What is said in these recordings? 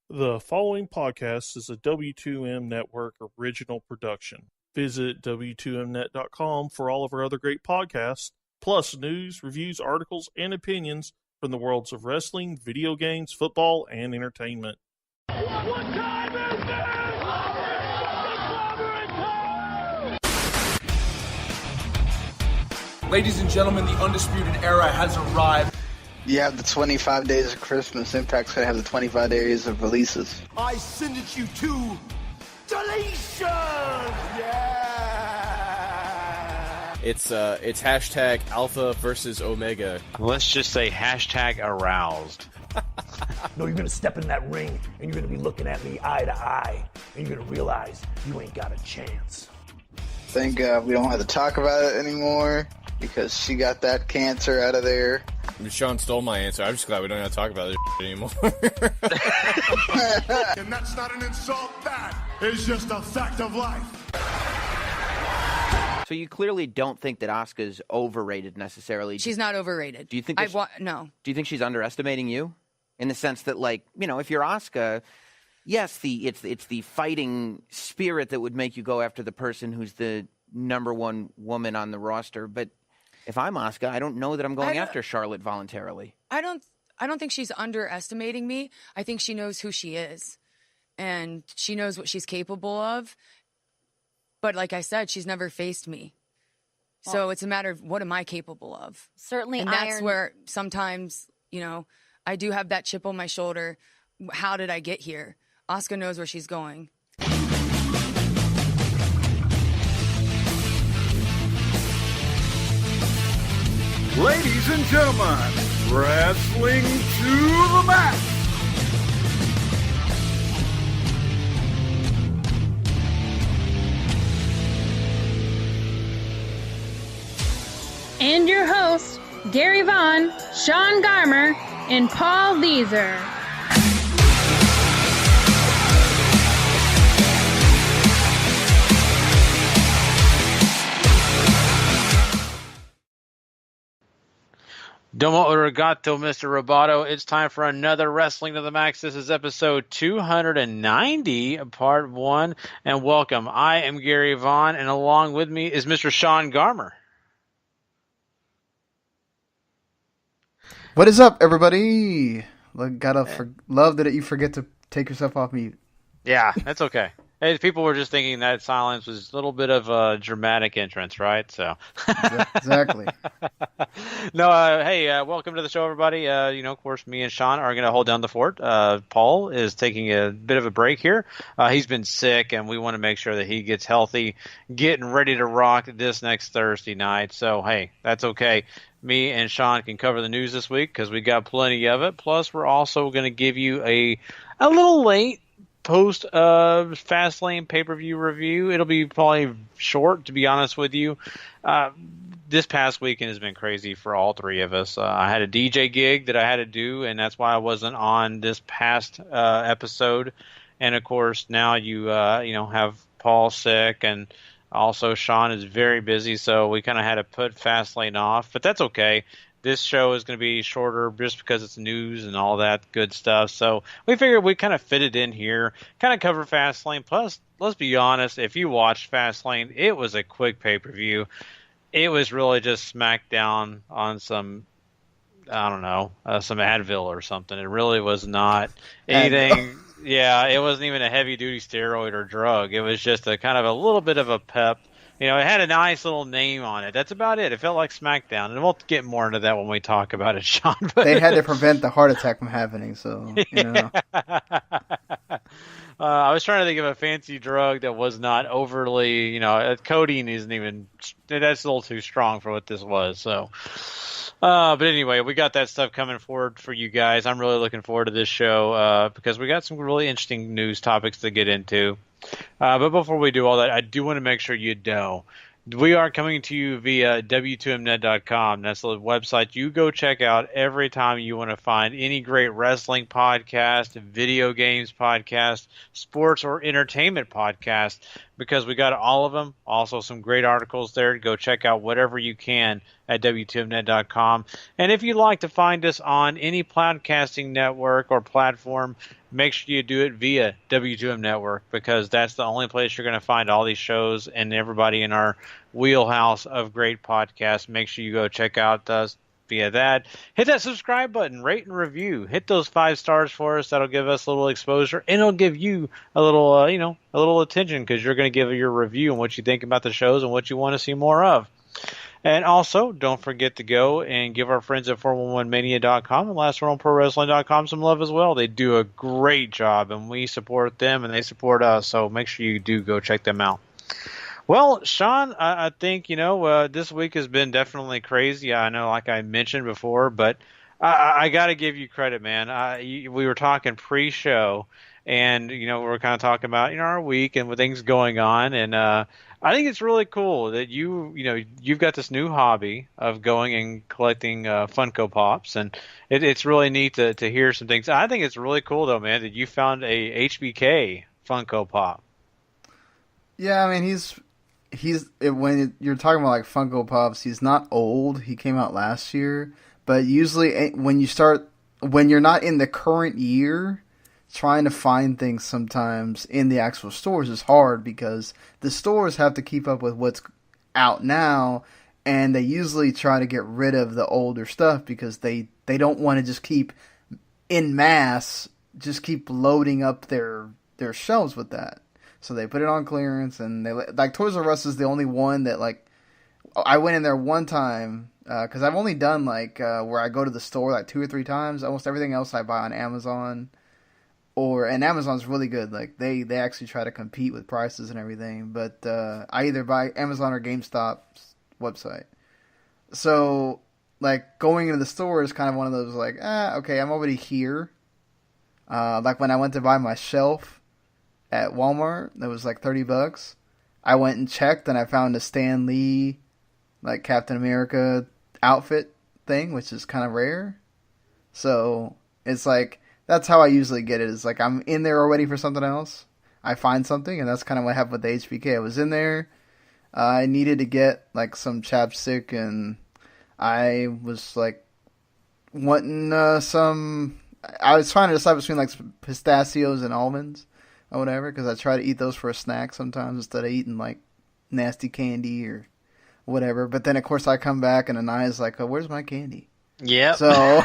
The following podcast is a W2M Network original production. Visit W2Mnet.com for all of our other great podcasts, plus news, reviews, articles, and opinions from the worlds of wrestling, video games, football, and entertainment. What time is it? Ladies and gentlemen, the Undisputed Era has arrived. You have the 25 days of Christmas. Impact's going to have the 25 days of releases. I send it you to deletion! Yeah! It's hashtag Alpha versus Omega. Let's just say hashtag aroused. No, you're going to step in that ring and you're going to be looking at me eye to eye and you're going to realize you ain't got a chance. Thank God we don't have to talk about it anymore because she got that cancer out of there. Sean stole my answer. I'm just glad we don't have to talk about this anymore. And that's not an insult. That is just a fact of life. So you clearly don't think that Asuka's overrated necessarily. She's not overrated. Do you think? No. Do you think she's underestimating you, in the sense that, like, you know, if you're Asuka, yes, it's the fighting spirit that would make you go after the person who's the number one woman on the roster, but if I'm Asuka, I don't know that I'm going after Charlotte voluntarily. I don't think she's underestimating me. I think she knows who she is, and she knows what she's capable of. But like I said, she's never faced me. So it's a matter of what am I capable of? Certainly, and that's where sometimes, you know, I do have that chip on my shoulder. How did I get here? Asuka knows where she's going. Ladies and gentlemen, wrestling to the max. And your hosts, Gary Vaughan, Sean Garmer, and Paul Vieser. Domo arigato, Mr. Roboto. It's time for another Wrestling to the Max. This is episode 290, part 1, and welcome. I am Gary Vaughan, and along with me is Mr. Sean Garmer. What is up, everybody? Love that you forget to take yourself off mute. Yeah, that's okay. Hey, people were just thinking that silence was a little bit of a dramatic entrance, right? So exactly. No, hey, welcome to the show, everybody. Of course, me and Sean are going to hold down the fort. Paul is taking a bit of a break here. He's been sick, and we want to make sure that he gets healthy, getting ready to rock this next Thursday night. So, hey, that's okay. Me and Sean can cover the news this week because we got plenty of it. Plus, we're also going to give you a little late post Fastlane pay-per-view review. It'll be probably short, to be honest with you. This past weekend has been crazy for all three of us. I had a DJ gig that I had to do, and that's why I wasn't on this past episode. And of course, now you have Paul sick, and also Sean is very busy, so we kind of had to put Fastlane off. But that's okay. This show is going to be shorter just because it's news and all that good stuff. So we figured we'd kind of fit it in here, kind of cover Fastlane. Plus, let's be honest, if you watched Fastlane, it was a quick pay-per-view. It was really just smacked down on some, I don't know, some Advil or something. It really was not anything. Yeah, it wasn't even a heavy-duty steroid or drug. It was just a kind of a little bit of a pep. You know, it had a nice little name on it. That's about it. It felt like SmackDown. And we'll get more into that when we talk about it, Sean. But they had to prevent the heart attack from happening, so, you know. I was trying to think of a fancy drug that was not overly, codeine isn't even, that's a little too strong for what this was. So, but anyway, we got that stuff coming forward for you guys. I'm really looking forward to this show because we got some really interesting news topics to get into. But before we do all that, I do want to make sure you know we are coming to you via W2Mnet.com. That's the website you go check out every time you want to find any great wrestling podcast, video games podcast, sports or entertainment podcast. because we got all of them. Also, some great articles there. Go check out whatever you can at W2Mnet.com. And if you'd like to find us on any podcasting network or platform, make sure you do it via W2M Network, because that's the only place you're going to find all these shows and everybody in our wheelhouse of great podcasts. Make sure you go check out us via that. Hit that subscribe button, rate and review. Hit those 5 stars for us. That'll give us a little exposure, and it'll give you a little, a little attention, because you're going to give your review and what you think about the shows and what you want to see more of. And also, don't forget to go and give our friends at 411mania.com and lastwordonprowrestling.com some love as well. They do a great job, and we support them, and they support us. So make sure you do go check them out. Well, Sean, I think, this week has been definitely crazy. I know, like I mentioned before, but I got to give you credit, man. We were talking pre-show, and, we were kind of talking about, our week and what things going on. And I think it's really cool that you've got this new hobby of going and collecting Funko Pops. And it's really neat to hear some things. I think it's really cool, though, man, that you found a HBK Funko Pop. Yeah, I mean, when you're talking about like Funko Pops, he's not old. He came out last year, but usually when you're not in the current year, trying to find things sometimes in the actual stores is hard, because the stores have to keep up with what's out now, and they usually try to get rid of the older stuff because they don't want to just keep loading up their shelves with that. So they put it on clearance, and they like Toys R Us is the only one that, like, I went in there one time because I've only done where I go to the store like 2 or 3 times. Almost everything else I buy on Amazon, and Amazon's really good. Like they actually try to compete with prices and everything. But I either buy Amazon or GameStop's website. So like going into the store is kind of one of those like, okay, I'm already here. Like when I went to buy my shelf at Walmart, that was like $30. I went and checked, and I found a Stan Lee, like Captain America outfit thing, which is kind of rare. So it's like, that's how I usually get it. Is like I'm in there already for something else. I find something, and that's kind of what happened with the HBK. I was in there. I needed to get like some chapstick, and I was like wanting some. I was trying to decide between like pistachios and almonds or whatever, because I try to eat those for a snack sometimes instead of eating like nasty candy or whatever. But then of course I come back and Anaya's like, "Oh, where's my candy?" Yeah. So I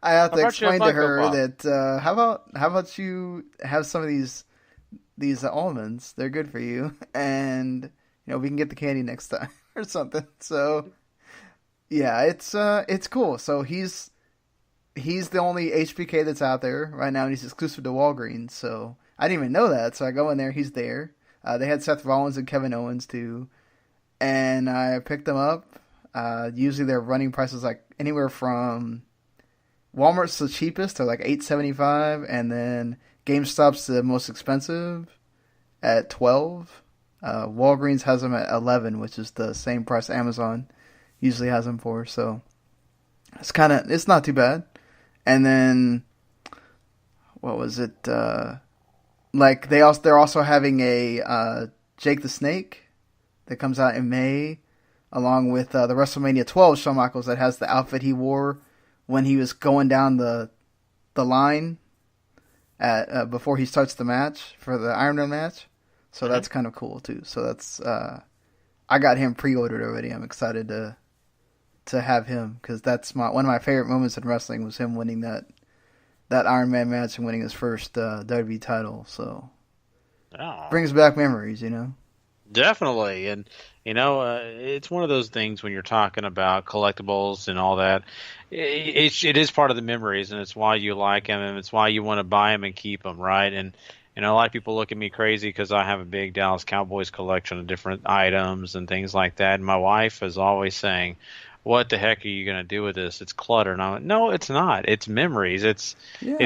have to explain to her that how about you have some of these almonds? They're good for you, and we can get the candy next time or something. So yeah, it's cool. So he's the only HBK that's out there right now, and he's exclusive to Walgreens. So I didn't even know that. So I go in there, he's there. They had Seth Rollins and Kevin Owens too, and I picked them up. Usually their running prices like anywhere from Walmart's the cheapest, they're like $8.75, and then GameStop's the most expensive at $12. Walgreens has them at $11, which is the same price Amazon usually has them for. So it's not too bad. And then what was it? Like they're also having a Jake the Snake that comes out in May, along with the WrestleMania 12 Shawn Michaels that has the outfit he wore when he was going down the line at before he starts the match for the Iron Man match. So that's kind of cool too. So that's I got him pre-ordered already. I'm excited to have him, because that's one of my favorite moments in wrestling was him winning that Iron Man match and winning his first WWE title. So brings back memories, Definitely. And it's one of those things when you're talking about collectibles and all that, it is part of the memories, and it's why you like them, and it's why you want to buy them and keep them, right? And a lot of people look at me crazy because I have a big Dallas Cowboys collection of different items and things like that. And my wife is always saying, "What the heck are you going to do with this? It's clutter." And I'm like, "No, it's not. It's memories. It's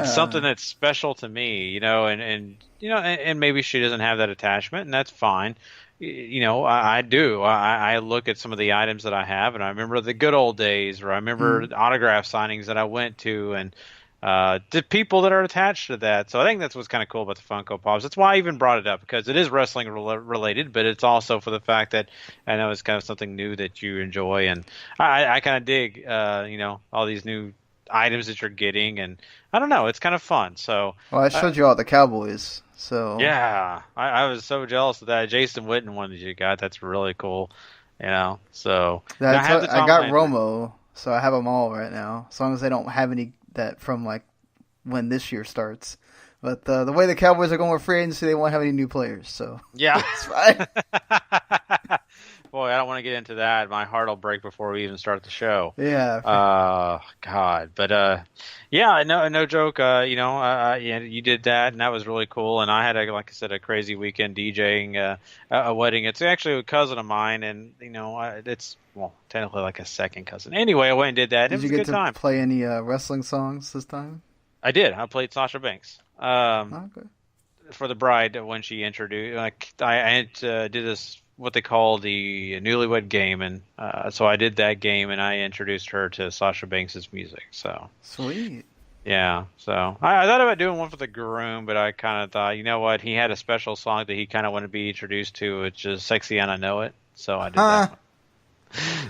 something that's special to me, and maybe she doesn't have that attachment, and that's fine. I do. I look at some of the items that I have, and I remember the good old days, or I remember autograph signings that I went to, and to people that are attached to that. So I think that's what's kind of cool about the Funko Pops. That's why I even brought it up, because it is wrestling related, but it's also for the fact that I know it's kind of something new that you enjoy, and I kind of dig, all these new items that you're getting, and I don't know, it's kind of fun. So well, I showed you all the Cowboys, so yeah, I was so jealous of that Jason Witten one that you got. That's really cool, So I got Lantern. Romo, so I have them all right now. As long as they don't have any that from like when this year starts. But the way the Cowboys are going with free agency, they won't have any new players. So yeah, it's fine. Boy, I don't want to get into that. My heart will break before we even start the show. Yeah. God. But, yeah, no joke. You did that, and that was really cool. And I had, like I said, a crazy weekend DJing a wedding. It's actually a cousin of mine, and, it's, well, technically like a second cousin. Anyway, I went and did that. Did you get to play any wrestling songs this time? I did. I played Sasha Banks. Okay. For the bride when she introduced, I did this, what they call the newlywed game, and so I did that game, and I introduced her to Sasha Banks' music. So sweet. Yeah, so I thought about doing one for the groom, but I kind of thought, you know what, he had a special song that he kind of wanted to be introduced to, which is "Sexy and I Know It," so I did that one.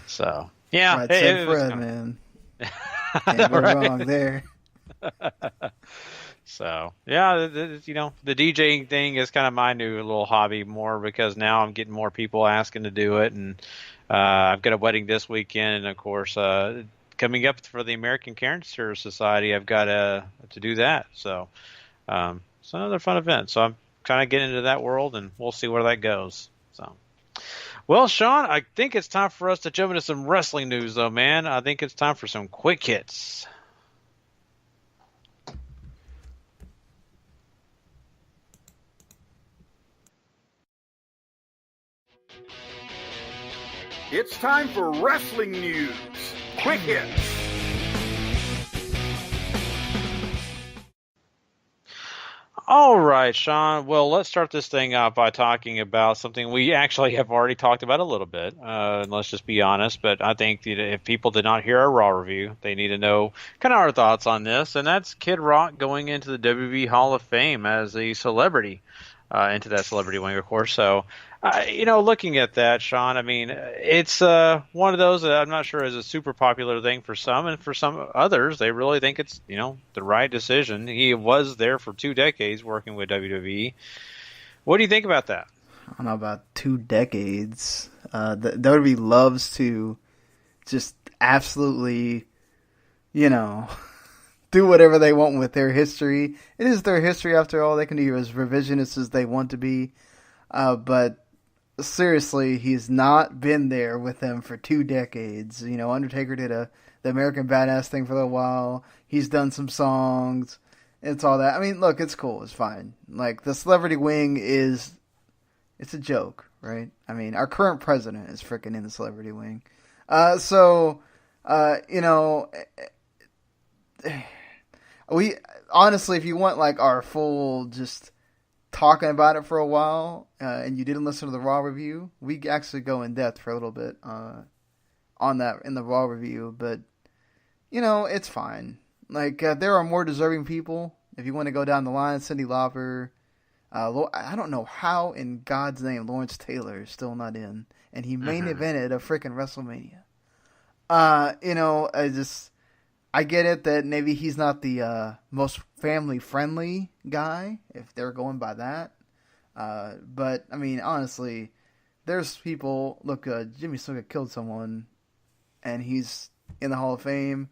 So yeah, right, it was Fred, man. Can't go wrong there. So yeah, the DJing thing is kind of my new little hobby more, because now I'm getting more people asking to do it, and I've got a wedding this weekend, and of course coming up for the American Cancer Society, I've got to do that. So it's another fun event. So I'm kind of getting into that world, and we'll see where that goes. So. Well, Sean, I think it's time for us to jump into some wrestling news, though, man. I think it's time for some quick hits. It's time for wrestling news. Quick hits. All right, Sean. Well, let's start this thing out by talking about something we actually have already talked about a little bit. And let's just be honest. But I think that if people did not hear our Raw review, they need to know kind of our thoughts on this. And that's Kid Rock going into the WWE Hall of Fame as a celebrity, into that celebrity wing, of course. So, looking at that, Sean, I mean, it's one of those that I'm not sure is a super popular thing for some, and for some others, they really think it's, the right decision. He was there for 2 decades working with WWE. What do you think about that? I don't know about 2 decades. The WWE loves to just absolutely, do whatever they want with their history. It is their history after all. They can be as revisionist as they want to be. But seriously, he's not been there with them for 2 decades. Undertaker did the American Badass thing for a while. He's done some songs. It's all that. I mean, look, it's cool. It's fine. Like, the celebrity wing it's a joke, right? I mean, our current president is freaking in the celebrity wing. We honestly, if you want like our full just talking about it for a while, and you didn't listen to the Raw review, we actually go in depth for a little bit on that in the Raw review. But it's fine. Like there are more deserving people. If you want to go down the line, Cyndi Lauper. I don't know how in God's name Lawrence Taylor is still not in, and he main evented a freaking WrestleMania. I get it that maybe he's not the most family-friendly guy, if they're going by that. But, I mean, honestly, there's people... Look, Jimmy Snuka killed someone, and he's in the Hall of Fame.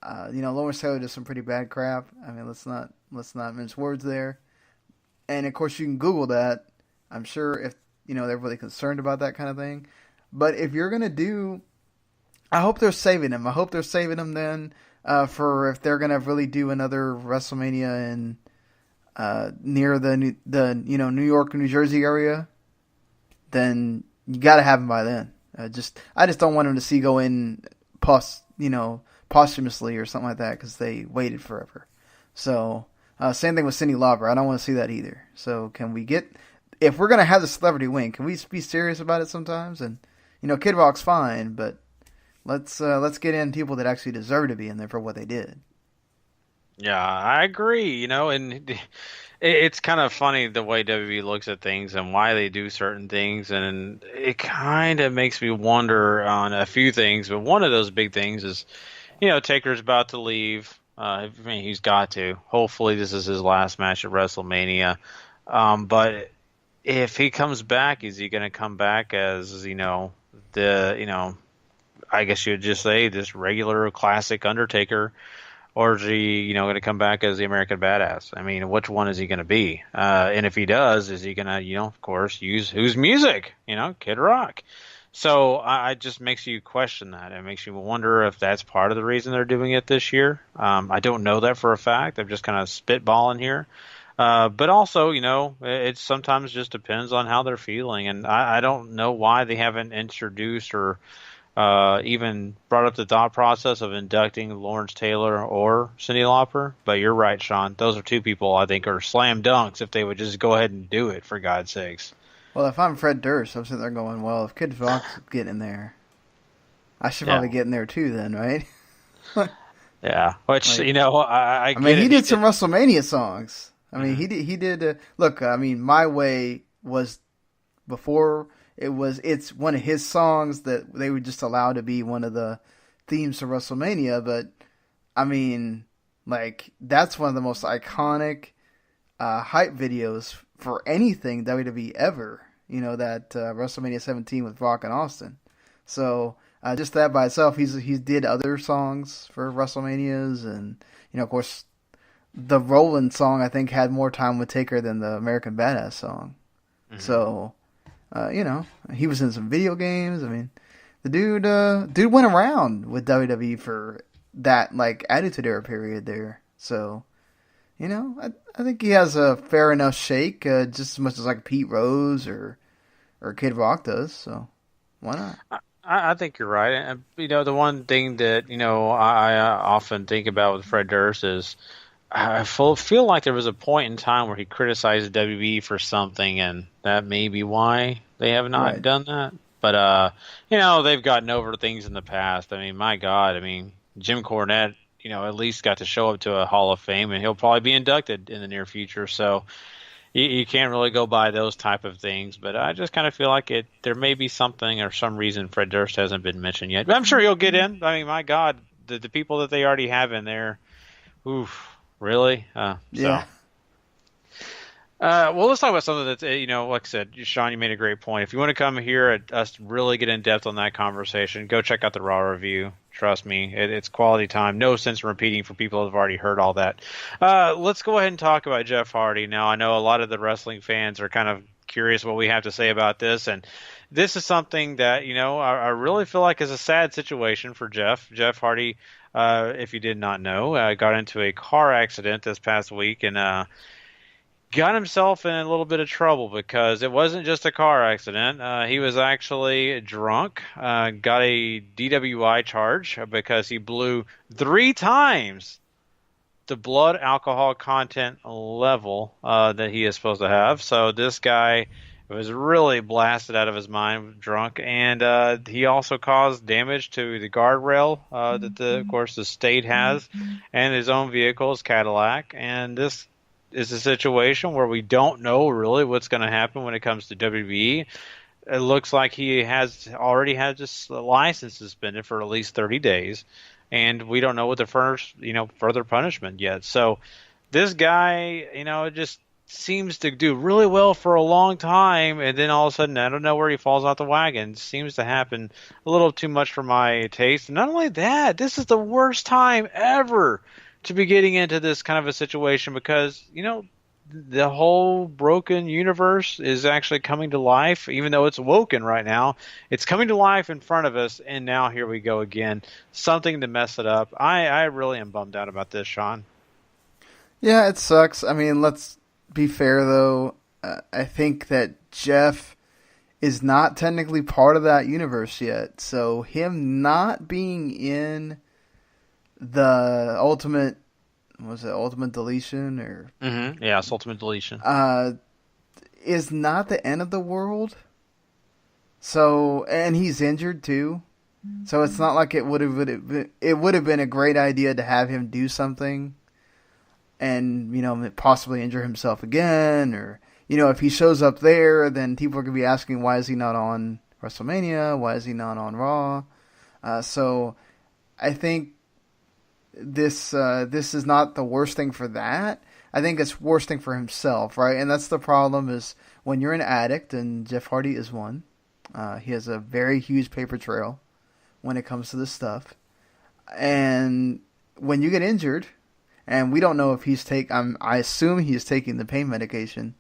Lawrence Taylor did some pretty bad crap. I mean, let's not mince words there. And, of course, you can Google that. I'm sure if, they're really concerned about that kind of thing. But if you're going to do... I hope they're saving him. I hope they're saving him then... for if they're gonna really do another WrestleMania in near the New York, New Jersey area, then you gotta have him by then. I just don't want him to see go in posthumously or something like that because they waited forever. So same thing with Cyndi Lauper. I don't want to see that either. So can we get, if we're gonna have the celebrity wing, can we be serious about it sometimes? And Kid Rock's fine, but Let's get in people that actually deserve to be in there for what they did. Yeah, I agree. And it's kind of funny the way WWE looks at things and why they do certain things, and it kind of makes me wonder on a few things. But one of those big things is, Taker's about to leave. I mean, he's got to. Hopefully, this is his last match at WrestleMania. But if he comes back, is he going to come back as I guess you'd just say this regular classic Undertaker? Or is he, going to come back as the American Badass? I mean, which one is he going to be? And if he does, is he going to, of course, use whose music? Kid Rock. So it just makes you question that. It makes you wonder if that's part of the reason they're doing it this year. I don't know that for a fact. I'm just kind of spitballing here. But also, it sometimes just depends on how they're feeling. And I don't know why they haven't introduced or even brought up the thought process of inducting Lawrence Taylor or Cyndi Lauper. But you're right, Sean. Those are two people I think are slam dunks if they would just go ahead and do it, for God's sakes. Well, if I'm Fred Durst, I'm sitting there going, well, if Kid Rock's getting in there, I should probably get in there too then, right? Yeah. Which, I I mean, he did some WrestleMania songs. I mean, he did look, I mean, My Way was before... It's one of his songs that they would just allow to be one of the themes to WrestleMania, but I mean, like, that's one of the most iconic hype videos for anything WWE ever. That WrestleMania 17 with Rock and Austin. So just that by itself, he's did other songs for WrestleManias, and of course, the Rollin' song I think had more time with Taker than the American Badass song. Mm-hmm. So. He was in some video games. I mean, the dude went around with WWE for that, like, Attitude Era period there. So, I think he has a fair enough shake, just as much as like Pete Rose or Kid Rock does. So, why not? I think you're right. And, the one thing that, I often think about with Fred Durst is I feel like there was a point in time where he criticized WWE for something, and that may be why they have not done that. But, they've gotten over things in the past. I mean, my God, Jim Cornette, at least got to show up to a Hall of Fame, and he'll probably be inducted in the near future. So you can't really go by those type of things. But I just kind of feel like there may be something or some reason Fred Durst hasn't been mentioned yet. But I'm sure he'll get in. I mean, my God, the people that they already have in there, oof. Really? Yeah. Well, let's talk about something that's, like I said, Sean, you made a great point. If you want to come here and us really get in depth on that conversation, go check out the Raw review. Trust me, it's quality time. No sense in repeating for people who have already heard all that. Let's go ahead and talk about Jeff Hardy. Now, I know a lot of the wrestling fans are kind of curious what we have to say about this, and this is something that, I really feel like is a sad situation for Jeff. Jeff Hardy, if you did not know, got into a car accident this past week and got himself in a little bit of trouble because it wasn't just a car accident. He was actually drunk, got a DWI charge because he blew 3 times the blood alcohol content level that he is supposed to have. So this guy was really blasted out of his mind, drunk, and he also caused damage to the guardrail that, of course, the state has, and his own vehicle, his Cadillac. And this is a situation where we don't know really what's going to happen when it comes to WWE. It looks like he has already had his license suspended for at least 30 days, and we don't know what the first, further punishment yet. So this guy, just seems to do really well for a long time, and then all of a sudden, I don't know where he falls off the wagon. It seems to happen a little too much for my taste. And not only that, this is the worst time ever to be getting into this kind of a situation because, the whole broken universe is actually coming to life, even though it's woken right now. It's coming to life in front of us, and now here we go again. Something to mess it up. I really am bummed out about this, Sean. Yeah, it sucks. I mean, let's be fair, though. I think that Jeff is not technically part of that universe yet. So him not being in the Ultimate Deletion or yeah, it's Ultimate Deletion is not the end of the world. So, and he's injured too. So it's not like it would have been a great idea to have him do something and, possibly injure himself again, or, if he shows up there, then people are going to be asking, why is he not on WrestleMania? Why is he not on Raw? So I think this is not the worst thing for that. I think it's worst thing for himself, right? And that's the problem, is when you're an addict, and Jeff Hardy is one. He has a very huge paper trail when it comes to this stuff. And when you get injured, and we don't know if he's I assume he's taking the pain medication.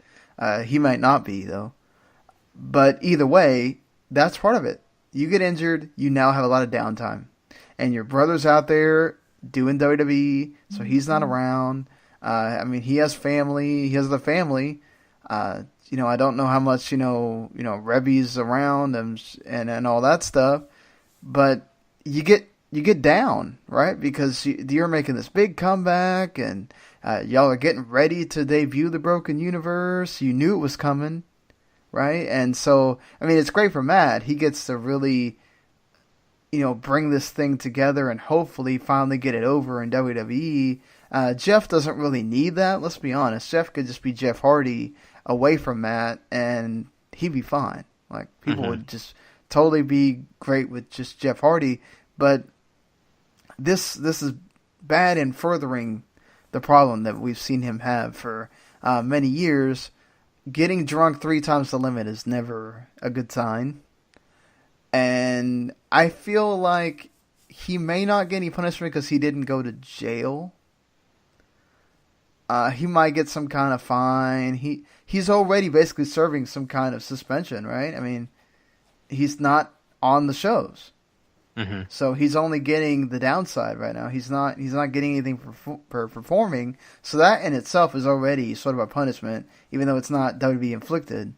He might not be, though. But either way, that's part of it. You get injured, you now have a lot of downtime. And your brother's out there doing WWE, so he's not around. He has family. He has the family. I don't know how much, Rebby's around and all that stuff. But you get down, right? Because you're making this big comeback, and y'all are getting ready to debut the Broken Universe. You knew it was coming, right? And so, it's great for Matt. He gets to really, bring this thing together and hopefully finally get it over in WWE. Jeff doesn't really need that, let's be honest. Jeff could just be Jeff Hardy away from Matt, and he'd be fine. Like, people would just totally be great with just Jeff Hardy. But this is bad in furthering the problem that we've seen him have for many years. Getting drunk 3 times the limit is never a good sign. And I feel like he may not get any punishment because he didn't go to jail. He might get some kind of fine. He's already basically serving some kind of suspension, right? He's not on the shows. So he's only getting the downside right now. He's not getting anything for performing. So that in itself is already sort of a punishment, even though it's not WWE inflicted.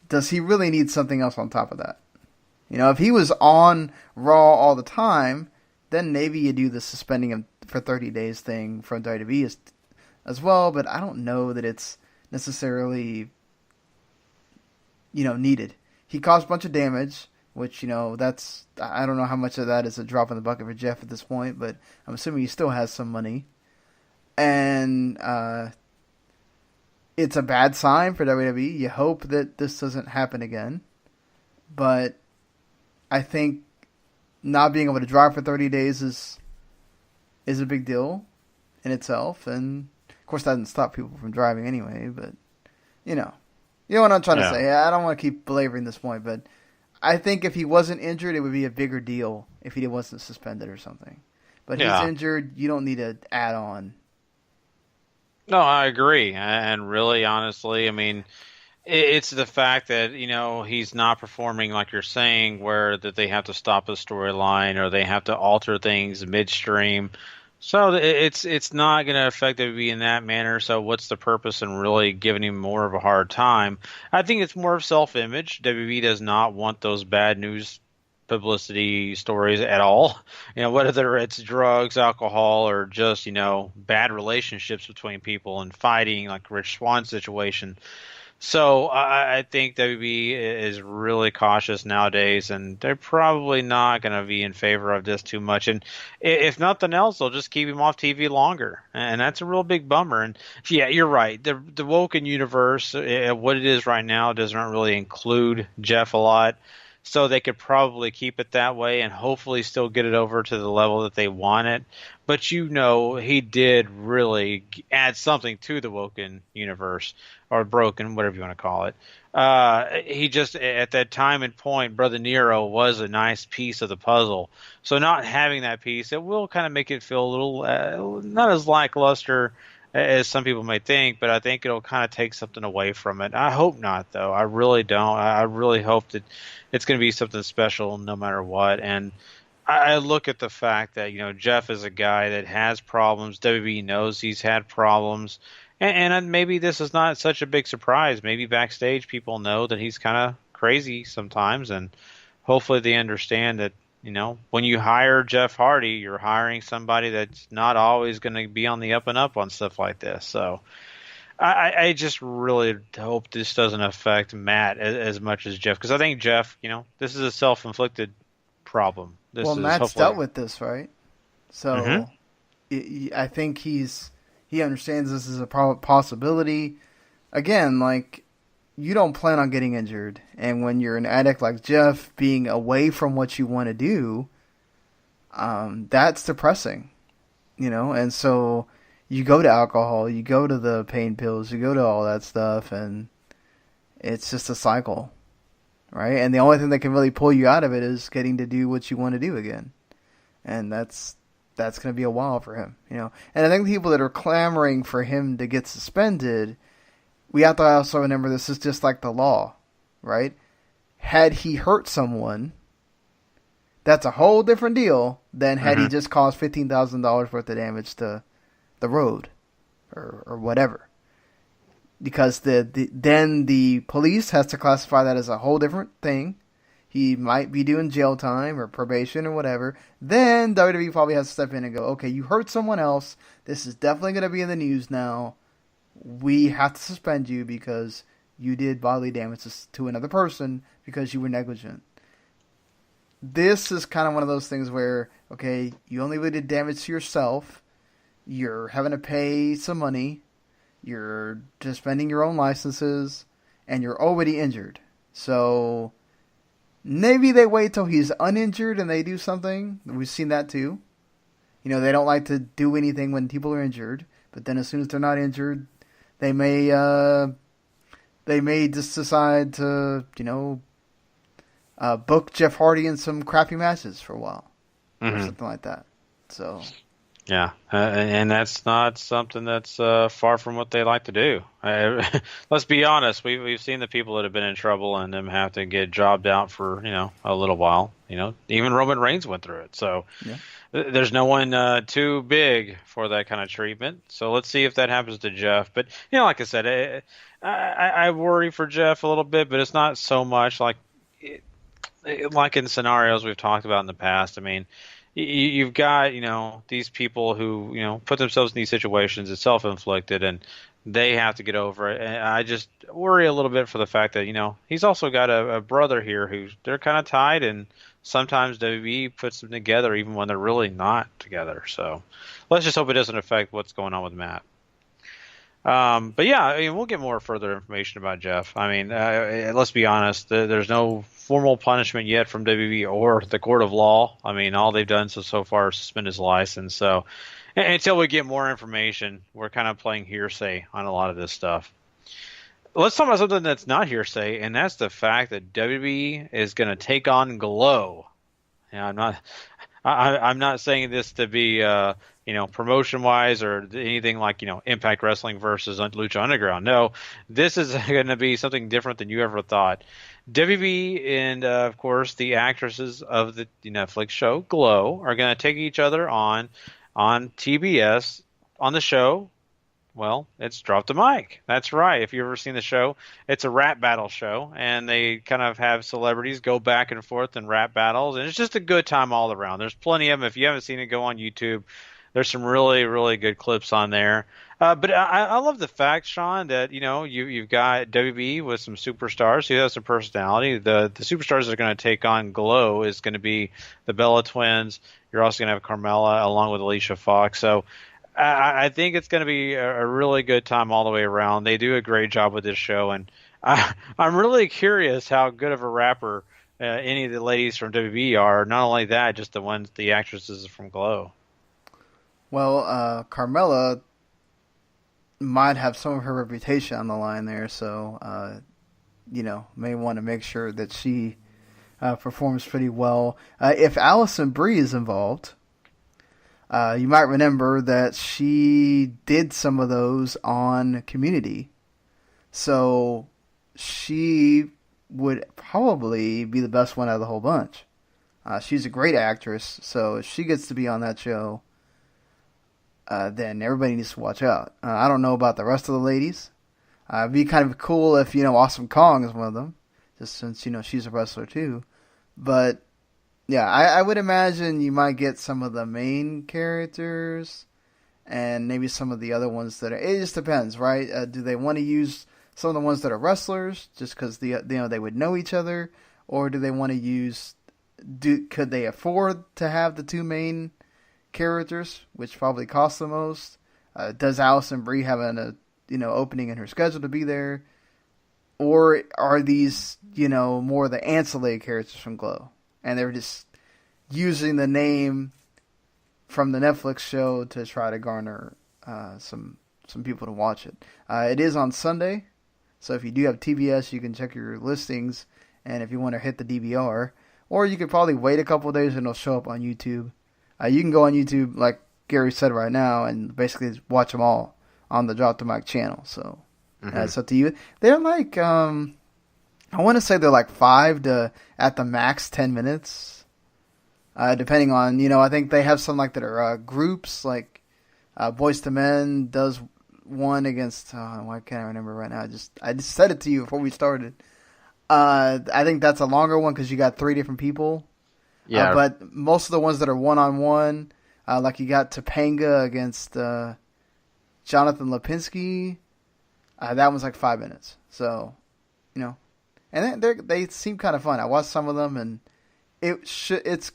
Does he really need something else on top of that? If he was on Raw all the time, then maybe you do the suspending him for 30 days thing from WWE as well. But I don't know that it's necessarily, needed. He caused a bunch of damage, which, that's, I don't know how much of that is a drop in the bucket for Jeff at this point, but I'm assuming he still has some money. And it's a bad sign for WWE. You hope that this doesn't happen again. But I think not being able to drive for 30 days is a big deal in itself. And, of course, that doesn't stop people from driving anyway, but, you know what I'm trying to say. I don't want to keep belaboring this point, but I think if he wasn't injured, it would be a bigger deal if he wasn't suspended or something. But he's injured, you don't need to add on. No, I agree. And really, honestly, it's the fact that, he's not performing like you're saying, where that they have to stop a storyline or they have to alter things midstream. So it's not going to affect WWE in that manner. So what's the purpose in really giving him more of a hard time? I think it's more of self-image. WWE does not want those bad news publicity stories at all. Whether it's drugs, alcohol, or just, bad relationships between people and fighting, like Rich Swann's situation. So I think WWE is really cautious nowadays, and they're probably not going to be in favor of this too much. And if nothing else, they'll just keep him off TV longer, and that's a real big bummer. And yeah, you're right. The Woken universe, what it is right now, doesn't really include Jeff a lot. So they could probably keep it that way and hopefully still get it over to the level that they want it. But he did really add something to the Woken universe, or Broken, whatever you want to call it. He just, at that time and point, Brother Nero was a nice piece of the puzzle. So not having that piece, it will kind of make it feel a little, not as lackluster as some people may think, but I think it'll kind of take something away from it. I hope not, though. I really don't. I really hope that it's going to be something special no matter what. And I look at the fact that, Jeff is a guy that has problems. WWE knows he's had problems. And maybe this is not such a big surprise. Maybe backstage people know that he's kind of crazy sometimes. And hopefully they understand that, when you hire Jeff Hardy, you're hiring somebody that's not always going to be on the up and up on stuff like this. So I just really hope this doesn't affect Matt as much as Jeff, because I think Jeff, this is a self-inflicted problem. Matt's dealt with this, right? So I think he's He understands this is a possibility. Again, like, you don't plan on getting injured. And when you're an addict like Jeff, being away from what you want to do, that's depressing, you know? And so you go to alcohol, you go to the pain pills, you go to all that stuff, and it's just a cycle, right? And the only thing that can really pull you out of it is getting to do what you want to do again. And that's going to be a while for him, you know? And I think the people that are clamoring for him to get suspended, we have to also remember this is just like the law, right? Had he hurt someone, that's a whole different deal than had he just caused $15,000 worth of damage to the road or whatever. Because then the police has to classify that as a whole different thing. He might be doing jail time or probation or whatever. Then WWE probably has to step in and go, okay, you hurt someone else. This is definitely going to be in the news now. We have to suspend you because you did bodily damage to another person because you were negligent. This is kind of one of those things where, okay, you only really did damage to yourself. You're having to pay some money. You're suspending your own licenses. And you're already injured. So maybe they wait till he's uninjured and they do something. We've seen that too. You know, they don't like to do anything when people are injured. But then as soon as they're not injured, they may just decide to, you know, book Jeff Hardy in some crappy matches for a while. Or something like that. So... Yeah, and that's not something that's far from what they like to do. Let's be honest. We've seen the people that have been in trouble and them have to get jobbed out for, you know, a little while. You know, even Roman Reigns went through it. So there's no one too big for that kind of treatment. So let's see if that happens to Jeff. But, you know, like I said, I worry for Jeff a little bit, but it's not so much like in scenarios we've talked about in the past. I mean, you've got, you know, these people who, you know, put themselves in these situations. It's self-inflicted, and they have to get over it. And I just worry a little bit for the fact that, you know, he's also got a brother here who they're kind of tied, and sometimes WWE puts them together even when they're really not together. So let's just hope it doesn't affect what's going on with Matt. But yeah, I mean, we'll get more further information about Jeff. I mean, let's be honest. There's no formal punishment yet from WWE or the court of law. I mean, all they've done so far is suspend his license. So until we get more information, we're kind of playing hearsay on a lot of this stuff. Let's talk about something that's not hearsay, and that's the fact that WWE is going to take on Glow. Yeah, I'm not saying this to be you know, promotion-wise or anything like, you know, Impact Wrestling versus Lucha Underground. No, this is going to be something different than you ever thought. WB and, of course, the actresses of the Netflix show Glow are going to take each other on TBS on the show. Well, it's Drop the Mic. That's right. If you've ever seen the show, it's a rap battle show, and they kind of have celebrities go back and forth in rap battles, and it's just a good time all around. There's plenty of them. If you haven't seen it, go on YouTube. There's some really, really good clips on there. But I love the fact, Sean, that, you know, you've got WB with some superstars who have some personality. The superstars that are going to take on Glow is going to be the Bella Twins. You're also going to have Carmella along with Alicia Fox. So I think it's going to be a really good time all the way around. They do a great job with this show, and I'm really curious how good of a rapper any of the ladies from WB are. Not only that, just the actresses from Glow. Well, Carmella might have some of her reputation on the line there, so, you know, may want to make sure that she performs pretty well. If Allison Brie is involved, you might remember that she did some of those on Community, so she would probably be the best one out of the whole bunch. She's a great actress, so if she gets to be on that show, then everybody needs to watch out. I don't know about the rest of the ladies. It'd be kind of cool if, you know, Awesome Kong is one of them, just since, you know, she's a wrestler too. But, yeah, I would imagine you might get some of the main characters and maybe some of the other ones that are... It just depends, right? Do they want to use some of the ones that are wrestlers just because they would know each other? Or do they want to use... Could they afford to have the two main characters, which probably cost the most? Does Allison Brie have an opening in her schedule to be there? Or are these, more the ancillary characters from Glow? And they're just using the name from the Netflix show to try to garner some people to watch it. It is on Sunday, so if you do have TBS, you can check your listings, and if you want to hit the DVR, or you could probably wait a couple of days and it'll show up on YouTube. You can go on YouTube, like Gary said right now, and basically watch them all on the Drop the Mic channel. So it's up to you. They're like, I want to say they're like 5 to at the max 10 minutes, depending on, I think they have some like that are groups, like Boyz II Men does one against, why can't I remember right now? I just said it to you before we started. I think that's a longer one because you got 3 different people. Yeah. But most of the ones that are one-on-one, like you got Topanga against Jonathan Lipinski, that one's like 5 minutes. So, and they seem kind of fun. I watched some of them, and it's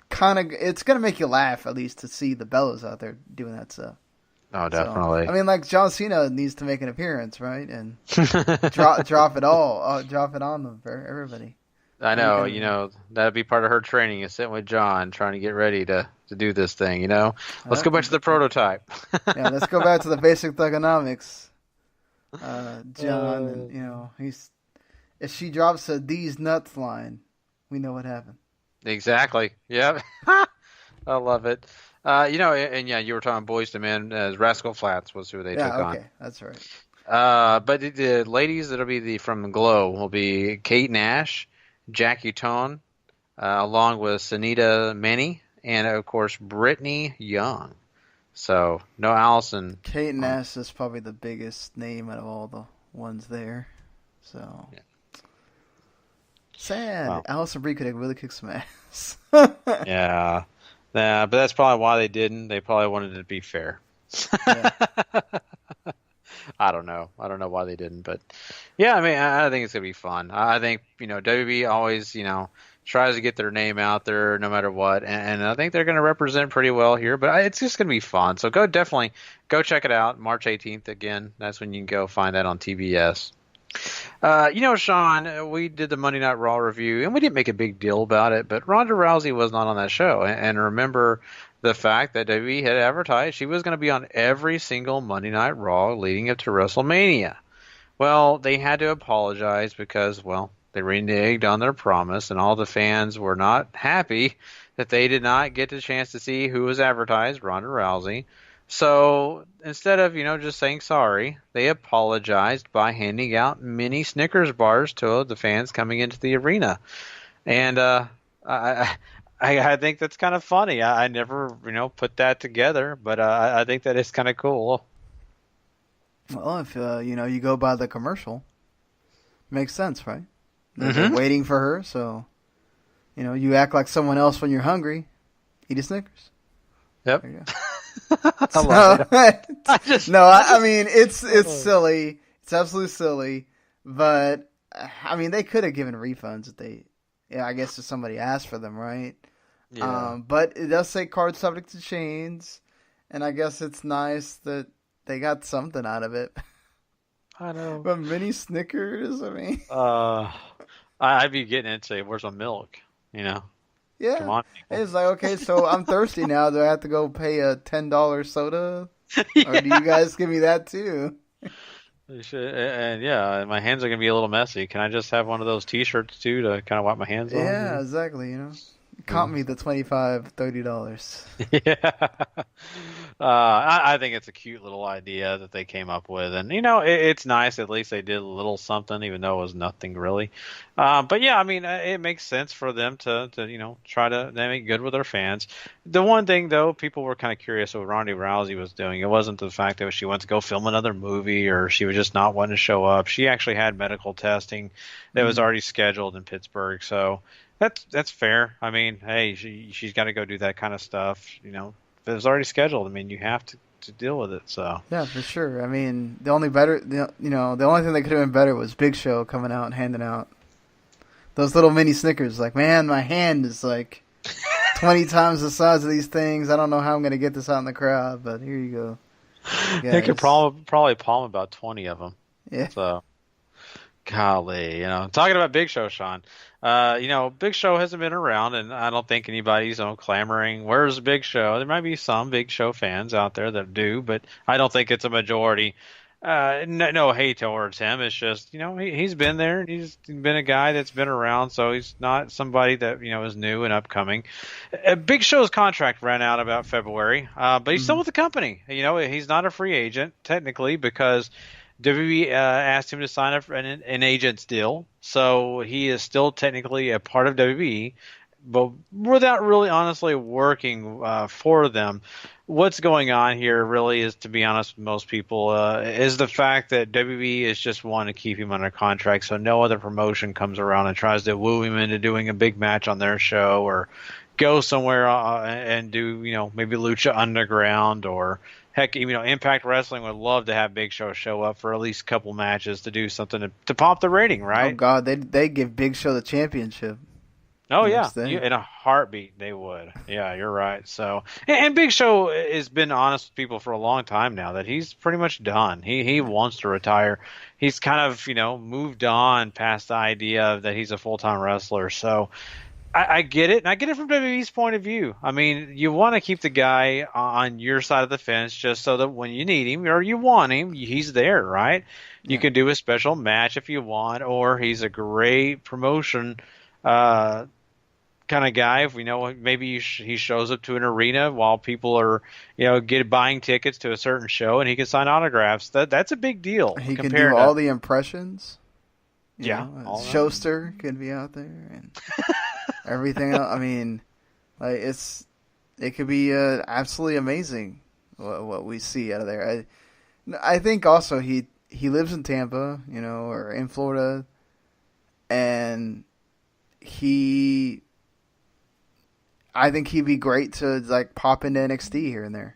gonna make you laugh at least to see the Bellas out there doing that stuff. Oh, definitely. So, I mean, like John Cena needs to make an appearance, right? And drop it on them for everybody. I know, that'd be part of her training is sitting with John, trying to get ready to do this thing. Let's go back to the prototype. Yeah, let's go back to the basic thugonomics. John, and if she drops a "these nuts" line, we know what happened. Exactly. Yep. I love it. And yeah, you were talking Boyz II Men as Rascal Flatts was who they took on. Okay, that's right. But the ladies that'll be from Glow will be Kate Nash, Jackie Toon, along with Sunita Meni, and of course Brittany Young. So no Allison. Kate Nash is probably the biggest name out of all the ones there. So sad. Wow. Allison Brie could have really kicked some ass. Yeah. But that's probably why they didn't. They probably wanted it to be fair. Yeah. I don't know why they didn't, but yeah, I mean, I think it's gonna be fun. I think WB always tries to get their name out there no matter what, and I think they're gonna represent pretty well here. But it's just gonna be fun. So definitely go check it out. March 18th again. That's when you can go find that on TBS. Sean, we did the Monday Night Raw review, and we didn't make a big deal about it, but Ronda Rousey was not on that show. And remember the fact that WWE had advertised she was going to be on every single Monday Night Raw leading up to WrestleMania. Well, they had to apologize because, they reneged on their promise, and all the fans were not happy that they did not get the chance to see who was advertised, Ronda Rousey. So instead of, just saying sorry, they apologized by handing out mini Snickers bars to the fans coming into the arena. And I think that's kind of funny. I never, put that together, but I think that is kind of cool. Well, if, you go by the commercial, makes sense, right? They're waiting for her, so, you act like someone else when you're hungry, eat a Snickers. Yep. There you go. I mean, it's silly. It's absolutely silly. But I mean, they could have given refunds if I guess if somebody asked for them, right? Yeah. But it does say card subject to change, and I guess it's nice that they got something out of it. I know. But mini Snickers, I mean. I'd be getting it. Say, where's my milk? Yeah, come on, it's like, okay, so I'm thirsty now. Do I have to go pay a $10 soda, yeah. Or do you guys give me that too? You should, and yeah, my hands are gonna be a little messy. Can I just have one of those T-shirts too to kind of wipe my hands on? Yeah, exactly. Comp me the $25-$30. Yeah. I think it's a cute little idea that they came up with, and it's nice. At least they did a little something, even though it was nothing really. But yeah, I mean, it makes sense for them to try to make good with their fans. The one thing though, people were kind of curious what Ronda Rousey was doing. It wasn't the fact that she went to go film another movie or she was just not wanting to show up. She actually had medical testing that was already scheduled in Pittsburgh, so. That's fair. I mean, hey, she's got to go do that kind of stuff. If it was already scheduled, I mean, you have to deal with it. So yeah, for sure. I mean, the only thing that could have been better was Big Show coming out and handing out those little mini Snickers. Like, man, my hand is like 20 times the size of these things. I don't know how I'm gonna get this out in the crowd, but here you go. He could probably palm about 20 of them. Yeah. So, golly, talking about Big Show, Sean. Big Show hasn't been around, and I don't think anybody's clamoring, "Where's Big Show?" There might be some Big Show fans out there that do, but I don't think it's a majority. No hate towards him. It's just, he's been there. He's been a guy that's been around, so he's not somebody that, is new and upcoming. Big Show's contract ran out about February, but he's still with the company. He's not a free agent, technically, because WWE asked him to sign up for an agent's deal. So he is still technically a part of WWE, but without really honestly working for them. What's going on here really is, to be honest with most people, is the fact that WWE is just wanting to keep him under contract so no other promotion comes around and tries to woo him into doing a big match on their show, or go somewhere and do, maybe Lucha Underground, or heck, Impact Wrestling would love to have Big Show show up for at least a couple matches to do something to pop the rating, right? Oh, God, they give Big Show the championship. Oh, yeah. In a heartbeat, they would. Yeah, you're right. So, and Big Show has been honest with people for a long time now that he's pretty much done. He wants to retire. He's kind of, moved on past the idea that he's a full-time wrestler. So, I get it, and I get it from WWE's point of view. I mean, you want to keep the guy on your side of the fence just so that when you need him or you want him, he's there, right? You can do a special match if you want, or he's a great promotion kind of guy. If maybe he shows up to an arena while people are, buying tickets to a certain show, and he can sign autographs. That's a big deal. He can do all the impressions. Schuster could be out there and everything else. I mean, like it could be absolutely amazing what we see out of there. I think also he lives in Tampa, or in Florida, and I think he'd be great to pop into NXT here and there.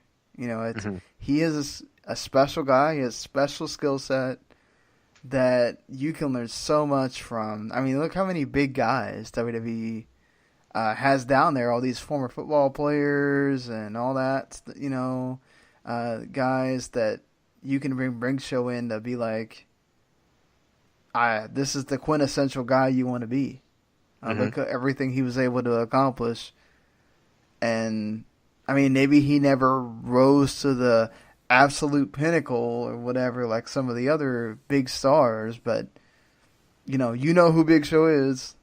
He is a special guy. He has a special skill set that you can learn so much from. I mean, look how many big guys WWE has down there. All these former football players and all that. Guys that you can bring Show in to be like, this is the quintessential guy you want to be. Look at everything he was able to accomplish. And, I mean, maybe he never rose to the absolute pinnacle or whatever like some of the other big stars, but, you know who Big Show is.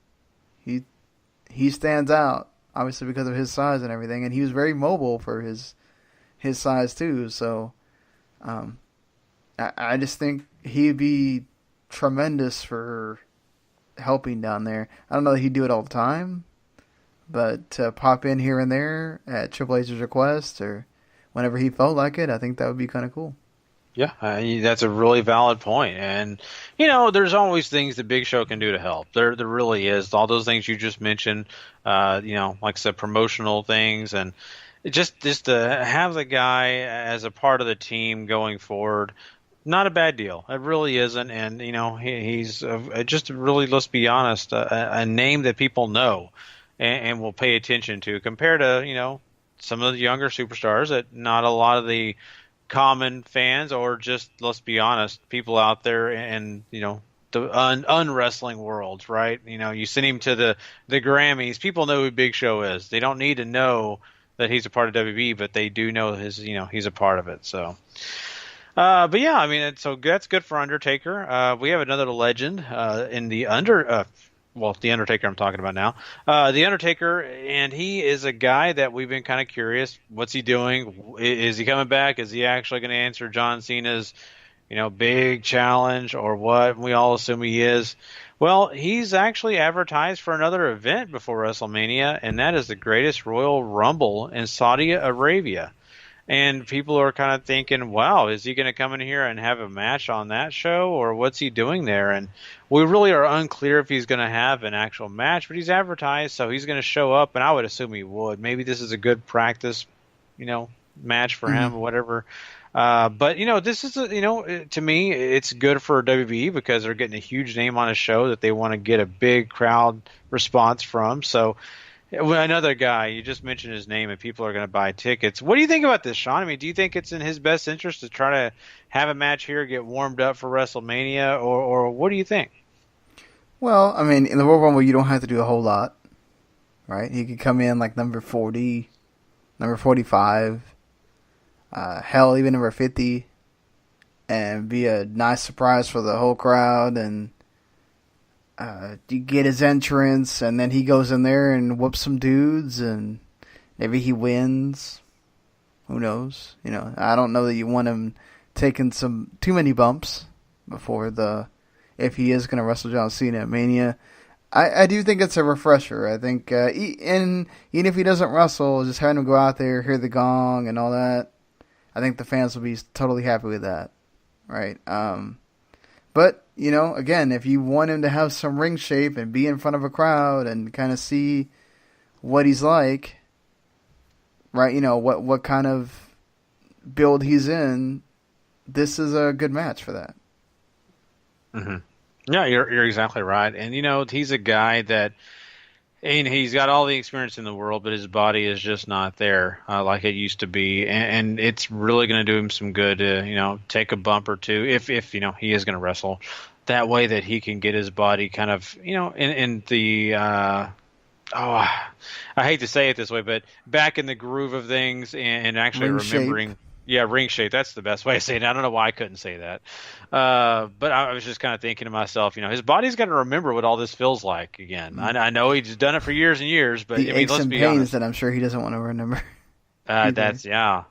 He stands out, obviously, because of his size and everything, and he was very mobile for his size, too. So, I just think he'd be tremendous for helping down there. I don't know that he'd do it all the time, but to pop in here and there at Triple H's request or whenever he felt like it, I think that would be kind of cool. Yeah, that's a really valid point. And, there's always things that Big Show can do to help. There really is. All those things you just mentioned, like I said, promotional things, and just to have the guy as a part of the team going forward, not a bad deal. It really isn't. And, he's just really, let's be honest, a name that people know and will pay attention to compared to, some of the younger superstars that not a lot of the common fans or just, let's be honest, people out there in, the unwrestling worlds, right? You send him to the Grammys, people know who Big Show is. They don't need to know that he's a part of WWE, but they do know he's a part of it. So, but yeah, I mean, so that's good for Undertaker. We have another legend in the the Undertaker I'm talking about now. The Undertaker, and he is a guy that we've been kind of curious. What's he doing? Is he coming back? Is he actually going to answer John Cena's, big challenge or what? We all assume he is. Well, he's actually advertised for another event before WrestleMania, and that is the Greatest Royal Rumble in Saudi Arabia. And people are kind of thinking, wow, is he going to come in here and have a match on that show, or what's he doing there? And we really are unclear if he's going to have an actual match, but he's advertised, so he's going to show up, and I would assume he would. Maybe this is a good practice, match for him or whatever. But, this is, to me, it's good for WWE because they're getting a huge name on a show that they want to get a big crowd response from. So, Well, another guy, you just mentioned his name, and people are going to buy tickets. What do you think about this, Sean? I mean, do you think it's in his best interest to try to have a match here, get warmed up for WrestleMania, or what do you think? Well, I mean, in the Royal Rumble, you don't have to do a whole lot, right? He could come in like number 40, number 45, hell, even number 50, and be a nice surprise for the whole crowd, and you get his entrance, and then he goes in there and whoops some dudes, and maybe he wins. Who knows? You know, I don't know that you want him taking too many bumps before if he is going to wrestle John Cena at Mania. I do think it's a refresher. I think, even if he doesn't wrestle, just having him go out there, hear the gong and all that, I think the fans will be totally happy with that, right? But, you know, again, if you want him to have some ring shape and be in front of a crowd and kind of see what he's like, right, you know, what kind of build he's in, this is a good match for that. Mm-hmm. Yeah, you're exactly right. And, you know, he's a guy that, and he's got all the experience in the world, but his body is just not there like it used to be. And it's really going to do him some good to, you know, take a bump or two if you know, he is going to wrestle. That way that he can get his body kind of, you know, in the, I hate to say it this way, but back in the groove of things and actually remembering. Shape. Yeah, ring shape. That's the best way to say it. I don't know why I couldn't say that. But I was just kind of thinking to myself, you know, his body's got to remember what all this feels like again. I know he's done it for years and years, but the I mean, let's be honest. Pains that I'm sure he doesn't want to remember. Yeah.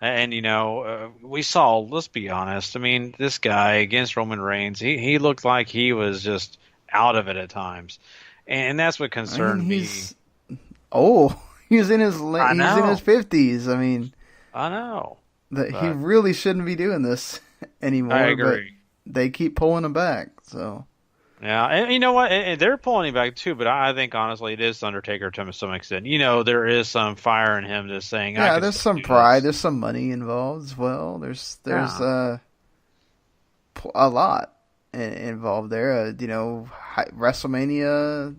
And, you know, we saw, let's be honest, I mean, this guy against Roman Reigns, he looked like he was just out of it at times. And that's what concerned me. He's in his 50s. I mean, I know. He really shouldn't be doing this anymore. I agree. But they keep pulling him back. So yeah, and you know what? And they're pulling him back too. But I think honestly, it is Undertaker to some extent. You know, there is some fire in him just saying. Yeah, there's some pride. There's some money involved as well. There's a lot involved there. You know, WrestleMania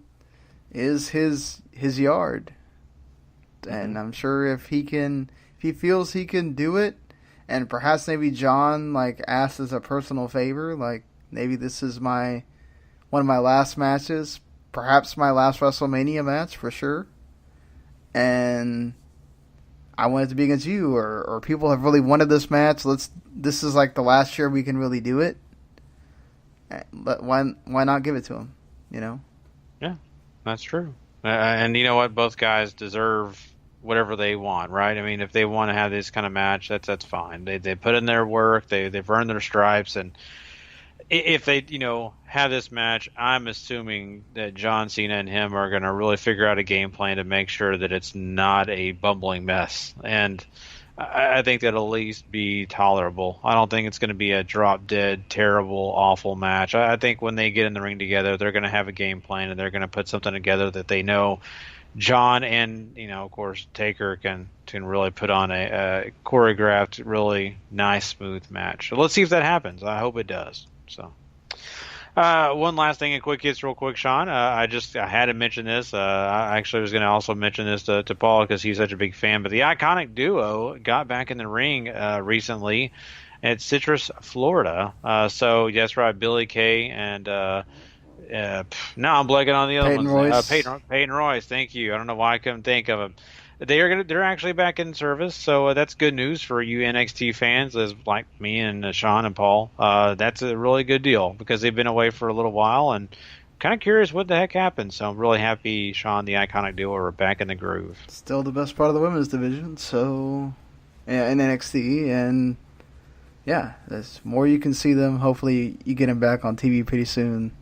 is his yard, and I'm sure if he feels he can do it, and perhaps maybe John like asks as a personal favor, like maybe this is one of my last matches, perhaps my last WrestleMania match for sure, and I want it to be against you, or people have really wanted this match. This is like the last year we can really do it. Why not give it to him? You know? Yeah, that's true. And you know what? Both guys deserve whatever they want, right? I mean, if they want to have this kind of match, that's fine. They put in their work, they've earned their stripes, and if they, you know, have this match, I'm assuming that John Cena and him are going to really figure out a game plan to make sure that it's not a bumbling mess. And I think that'll at least be tolerable. I don't think it's going to be a drop dead, terrible, awful match. I think when they get in the ring together, they're going to have a game plan and they're going to put something together that they know John and, you know, of course, Taker can really put on a choreographed, really nice, smooth match. So let's see if that happens. I hope it does. So, one last thing in quick hits, real quick, Sean. I had to mention this. I actually was going to also mention this to Paul because he's such a big fan. But the Iconic Duo got back in the ring recently at Citrus, Florida. So, yes, right, Billy Kay and now I'm blanking on the other ones. Peyton Royce. Thank you. I don't know why I couldn't think of him. They're actually back in service, so that's good news for you NXT fans, as like me and Sean and Paul. That's a really good deal because they've been away for a little while and kind of curious what the heck happened. So I'm really happy Sean, the Iconic Duo, are back in the groove. Still the best part of the women's division, so yeah, in NXT, and yeah, there's more you can see them. Hopefully, you get them back on TV pretty soon.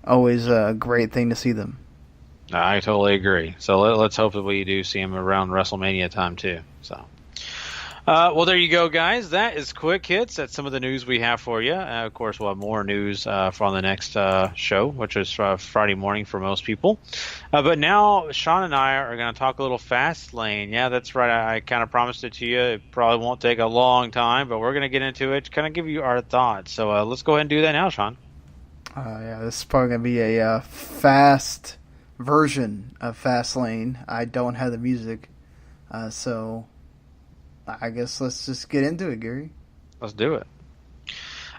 Always a great thing to see them. I totally agree. So let's hope that we do see him around WrestleMania time too. So, well, there you go, guys. That is quick hits. That's some of the news we have for you. Of course, we'll have more news for the next show, which is Friday morning for most people. But now Sean and I are going to talk a little Fastlane. Yeah, that's right. I kind of promised it to you. It probably won't take a long time, but we're going to get into it, kind of give you our thoughts. So let's go ahead and do that now, Sean. Yeah, this is probably going to be a fast version of Fastlane. I don't have the music, so I guess let's just get into it, Gary. Let's do it.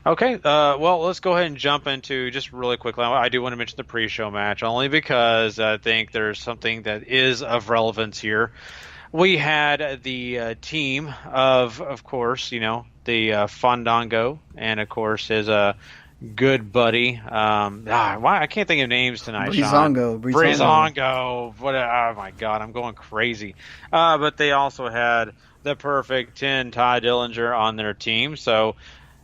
Okay, well, let's go ahead and jump into just really quickly. I do want to mention the pre-show match only because I think there's something that is of relevance here. We had the team of course, the Fandango, and of course his good buddy. Why I can't think of names tonight. Breezango. What? Oh my God, I'm going crazy. But they also had the Perfect 10, Ty Dillinger, on their team, so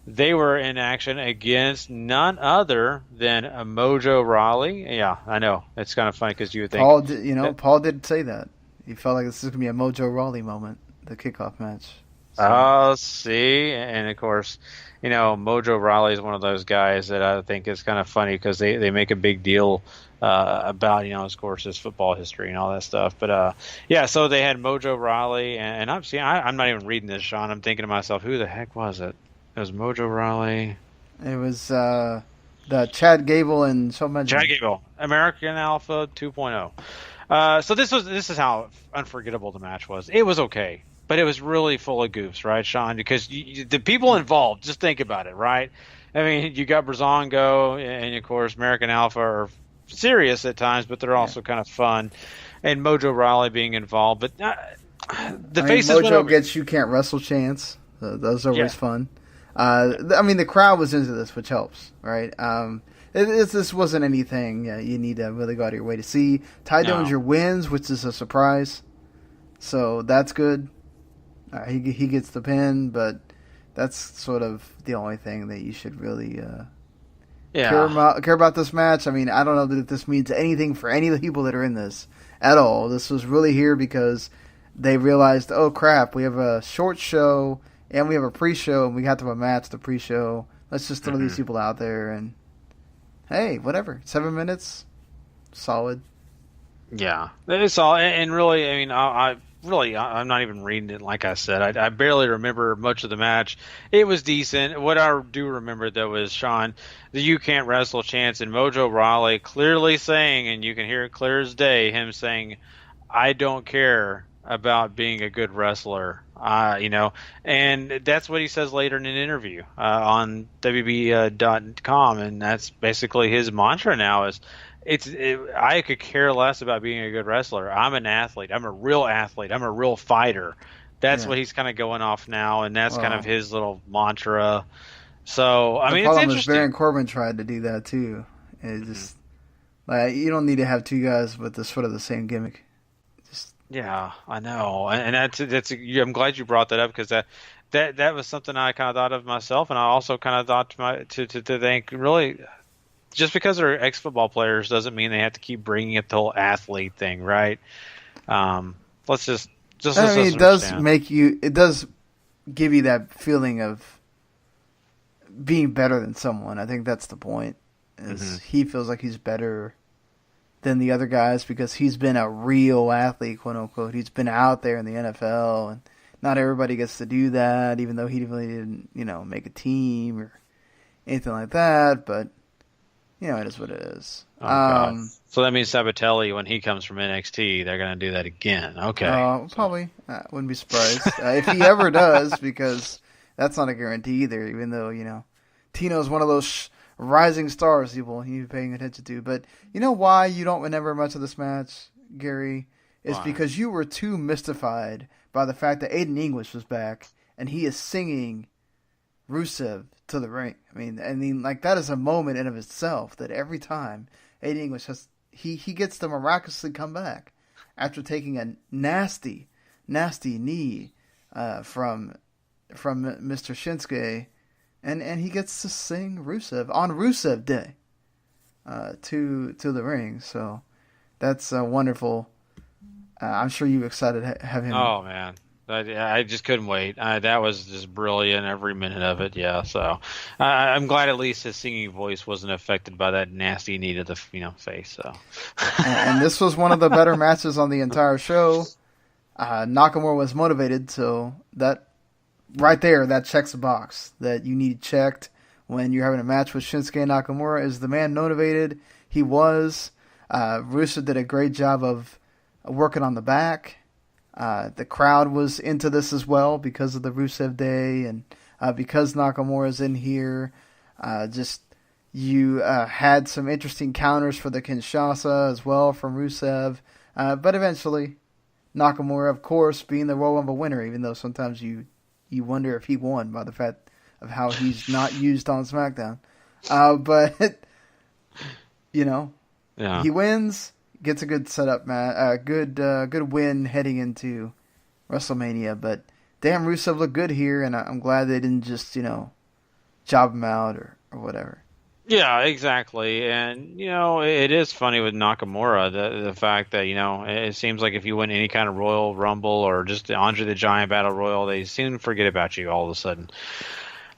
they were in action against none other than Mojo Rawley. Yeah, I know. It's kind of funny because you would think Paul did say that. He felt like this is going to be a Mojo Rawley moment, the kickoff match. Oh, see? And, of course, Mojo Rawley is one of those guys that I think is kind of funny because they make a big deal about, of course, his football history and all that stuff. But, so they had Mojo Rawley. And I'm not even reading this, Sean. I'm thinking to myself, who the heck was it? It was Mojo Rawley. It was the Chad Gable and Shawn Benjamin. Chad Gable, American Alpha 2.0. So this is how unforgettable the match was. It was okay, but it was really full of goofs, right, Sean? Because the people involved, just think about it, right? I mean, you got Breezango and of course American Alpha are serious at times, but they're also kind of fun. And Mojo Rawley being involved, but the faces Mojo gets you can't wrestle chance. Those are always fun. The crowd was into this, which helps, right? This wasn't anything you need to really go out of your way to see. Ty Dillinger wins, which is a surprise, so that's good. He gets the pin, but that's sort of the only thing that you should really care about this match. I mean, I don't know that this means anything for any of the people that are in this at all. This was really here because they realized, oh crap, we have a short show. And we have a pre-show, and we have to have a match the pre-show. Let's just throw these people out there, and hey, whatever. 7 minutes, solid. Yeah, it's all. And really, I mean, I'm not even reading it. Like I said, I barely remember much of the match. It was decent. What I do remember though is Sean, the "You Can't Wrestle" chance, and Mojo Rawley clearly saying, and you can hear it clear as day, him saying, "I don't care about being a good wrestler." And that's what he says later in an interview on WB.com, and that's basically his mantra now is, I could care less about being a good wrestler. I'm an athlete. I'm a real athlete. I'm a real fighter. That's what he's kind of going off now, and that's kind of his little mantra. So, I mean, it's interesting. Baron Corbin tried to do that too. It just you don't need to have two guys with sort of the same gimmick. Yeah, I know, and that's. I'm glad you brought that up because that was something I kind of thought of myself, and I also kind of thought to think really, just because they're ex-football players doesn't mean they have to keep bringing it the whole athlete thing, right? Let's just. I mean, it does give you that feeling of being better than someone. I think that's the point. He feels like he's better than the other guys because he's been a real athlete, quote unquote. He's been out there in the NFL, and not everybody gets to do that, even though he really didn't, make a team or anything like that. But it is what it is. So that means Sabatelli, when he comes from NXT, they're going to do that again. Okay. Probably. Wouldn't be surprised if he ever does, because that's not a guarantee either. Even though Tino's one of those rising stars you'll be paying attention to. But you know why you don't remember much of this match, Gary? Is because you were too mystified by the fact that Aiden English was back and he is singing Rusev to the ring. I mean, like that is a moment in of itself that every time Aiden English he gets to miraculously come back after taking a nasty knee from Mr. Shinsuke. And he gets to sing Rusev on Rusev Day to the ring. So that's wonderful. I'm sure you're excited to have him. Oh, man. I just couldn't wait. That was just brilliant, every minute of it. Yeah, so I'm glad at least his singing voice wasn't affected by that nasty knee to the face. So, and this was one of the better matches on the entire show. Nakamura was motivated, so that right there, that checks a box that you need checked when you're having a match with Shinsuke Nakamura. Is the man motivated? He was. Rusev did a great job of working on the back. The crowd was into this as well because of the Rusev Day and because Nakamura's in here. You had some interesting counters for the Kinshasa as well from Rusev. But eventually, Nakamura, of course, being the Royal Rumble winner, even though sometimes you wonder if he won by the fact of how he's not used on SmackDown. But, he wins, gets a good setup, good win heading into WrestleMania. But damn, Rusev looked good here, and I'm glad they didn't just, job him out or whatever. Yeah, exactly. And, it is funny with Nakamura, the fact that, it seems like if you win any kind of Royal Rumble or just the Andre the Giant Battle Royal, they seem to forget about you all of a sudden.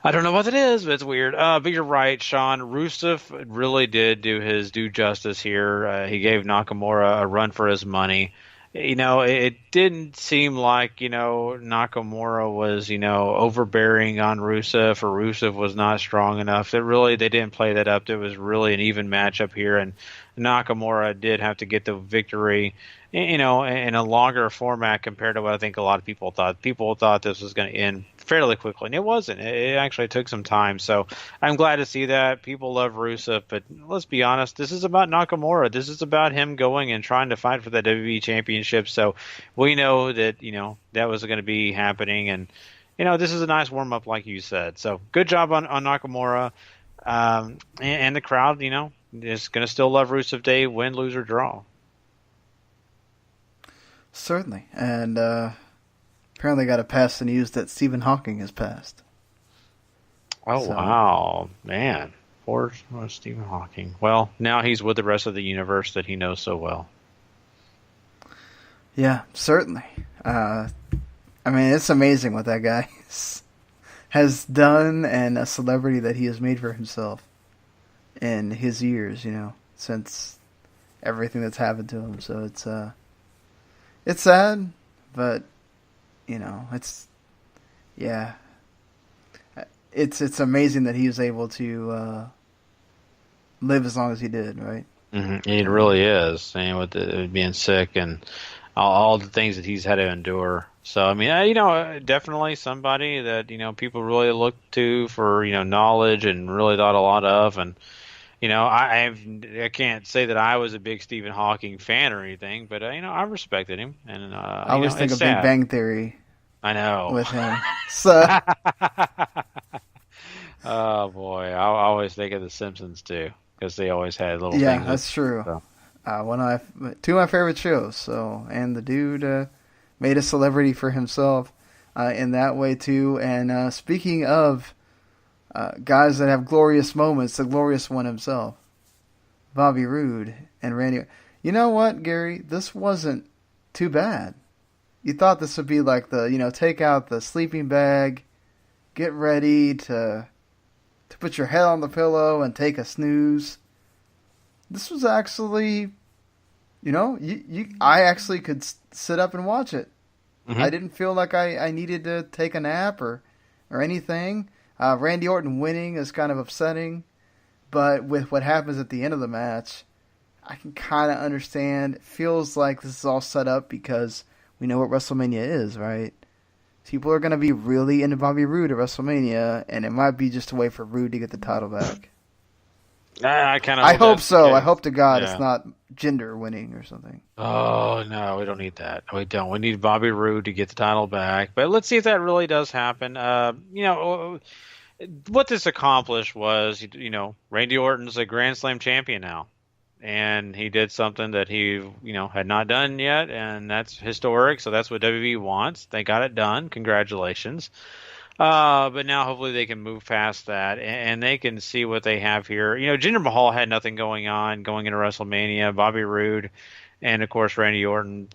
I don't know what it is, but it's weird. But you're right, Sean. Rusev really did do his due justice here. He gave Nakamura a run for his money. It didn't seem like, Nakamura was, overbearing on Rusev, or Rusev was not strong enough. They didn't play that up. It was really an even matchup here, and Nakamura did have to get the victory, in a longer format compared to what I think a lot of people thought. People thought this was going to end fairly quickly, and it wasn't. It actually took some time, so I'm glad to see that. People love Rusev, but let's be honest, this is about Nakamura. This is about him going and trying to fight for the WWE Championship, so we know that, that was going to be happening, and, this is a nice warm-up, like you said. So good job on Nakamura, and the crowd, is going to still love Rusev Day, win, lose, or draw. Certainly, and apparently got to pass the news that Stephen Hawking has passed. Oh, wow. Man. Poor Stephen Hawking. Well, now he's with the rest of the universe that he knows so well. Yeah, certainly. It's amazing what that guy has done and a celebrity that he has made for himself in his years, since everything that's happened to him. So it's sad, but it's amazing that he was able to live as long as he did, right? Mm-hmm. It really is, and with being sick and all the things that he's had to endure. So definitely somebody that people really look to for knowledge and really thought a lot of, and I can't say that I was a big Stephen Hawking fan or anything, but I respected him, and I always think of Big Bang Theory. I know with him. So, oh boy, I always think of The Simpsons too, because they always had little. Yeah, things that's true. So. Two of my favorite shows. So, and the dude made a celebrity for himself in that way too. And speaking of guys that have glorious moments, the glorious one himself, Bobby Roode and Randy. You know what, Gary? This wasn't too bad. You thought this would be like the, take out the sleeping bag, get ready to put your head on the pillow and take a snooze. This was actually, I actually could sit up and watch it. Mm-hmm. I didn't feel like I needed to take a nap or anything. Randy Orton winning is kind of upsetting, but with what happens at the end of the match, I can kind of understand. It feels like this is all set up because we know what WrestleMania is, right? People are going to be really into Bobby Roode at WrestleMania, and it might be just a way for Roode to get the title back. I hope so. I hope to God it's not gender winning or something. Oh, no, we don't need that. We don't. We need Bobby Roode to get the title back. But let's see if that really does happen. What this accomplished was, Randy Orton's a Grand Slam champion now. And he did something that he, had not done yet, and that's historic. So that's what WWE wants. They got it done. Congratulations. But now hopefully they can move past that and they can see what they have here. Jinder Mahal had nothing going on going into WrestleMania. Bobby Roode and, of course, Randy Orton,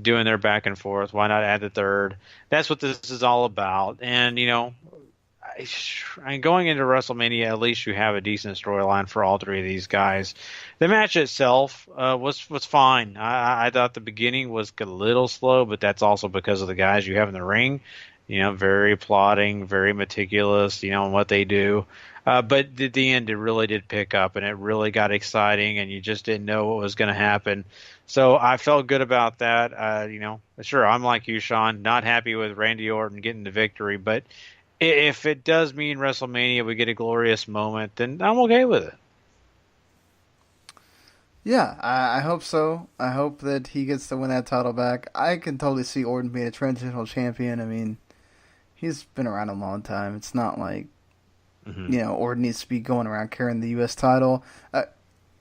doing their back and forth. Why not add the third? That's what this is all about. And, going into WrestleMania, at least you have a decent storyline for all three of these guys. The match itself was fine. I thought the beginning was a little slow, but that's also because of the guys you have in the ring. very plotting, very meticulous, in what they do. But at the end, it really did pick up, and it really got exciting, and you just didn't know what was going to happen. So I felt good about that. Sure, I'm like you, Sean, not happy with Randy Orton getting the victory, but if it does mean WrestleMania, we get a glorious moment, then I'm okay with it. Yeah, I hope so. I hope that he gets to win that title back. I can totally see Orton being a transitional champion. I mean, he's been around a long time. It's not like, Orton needs to be going around carrying the U.S. title.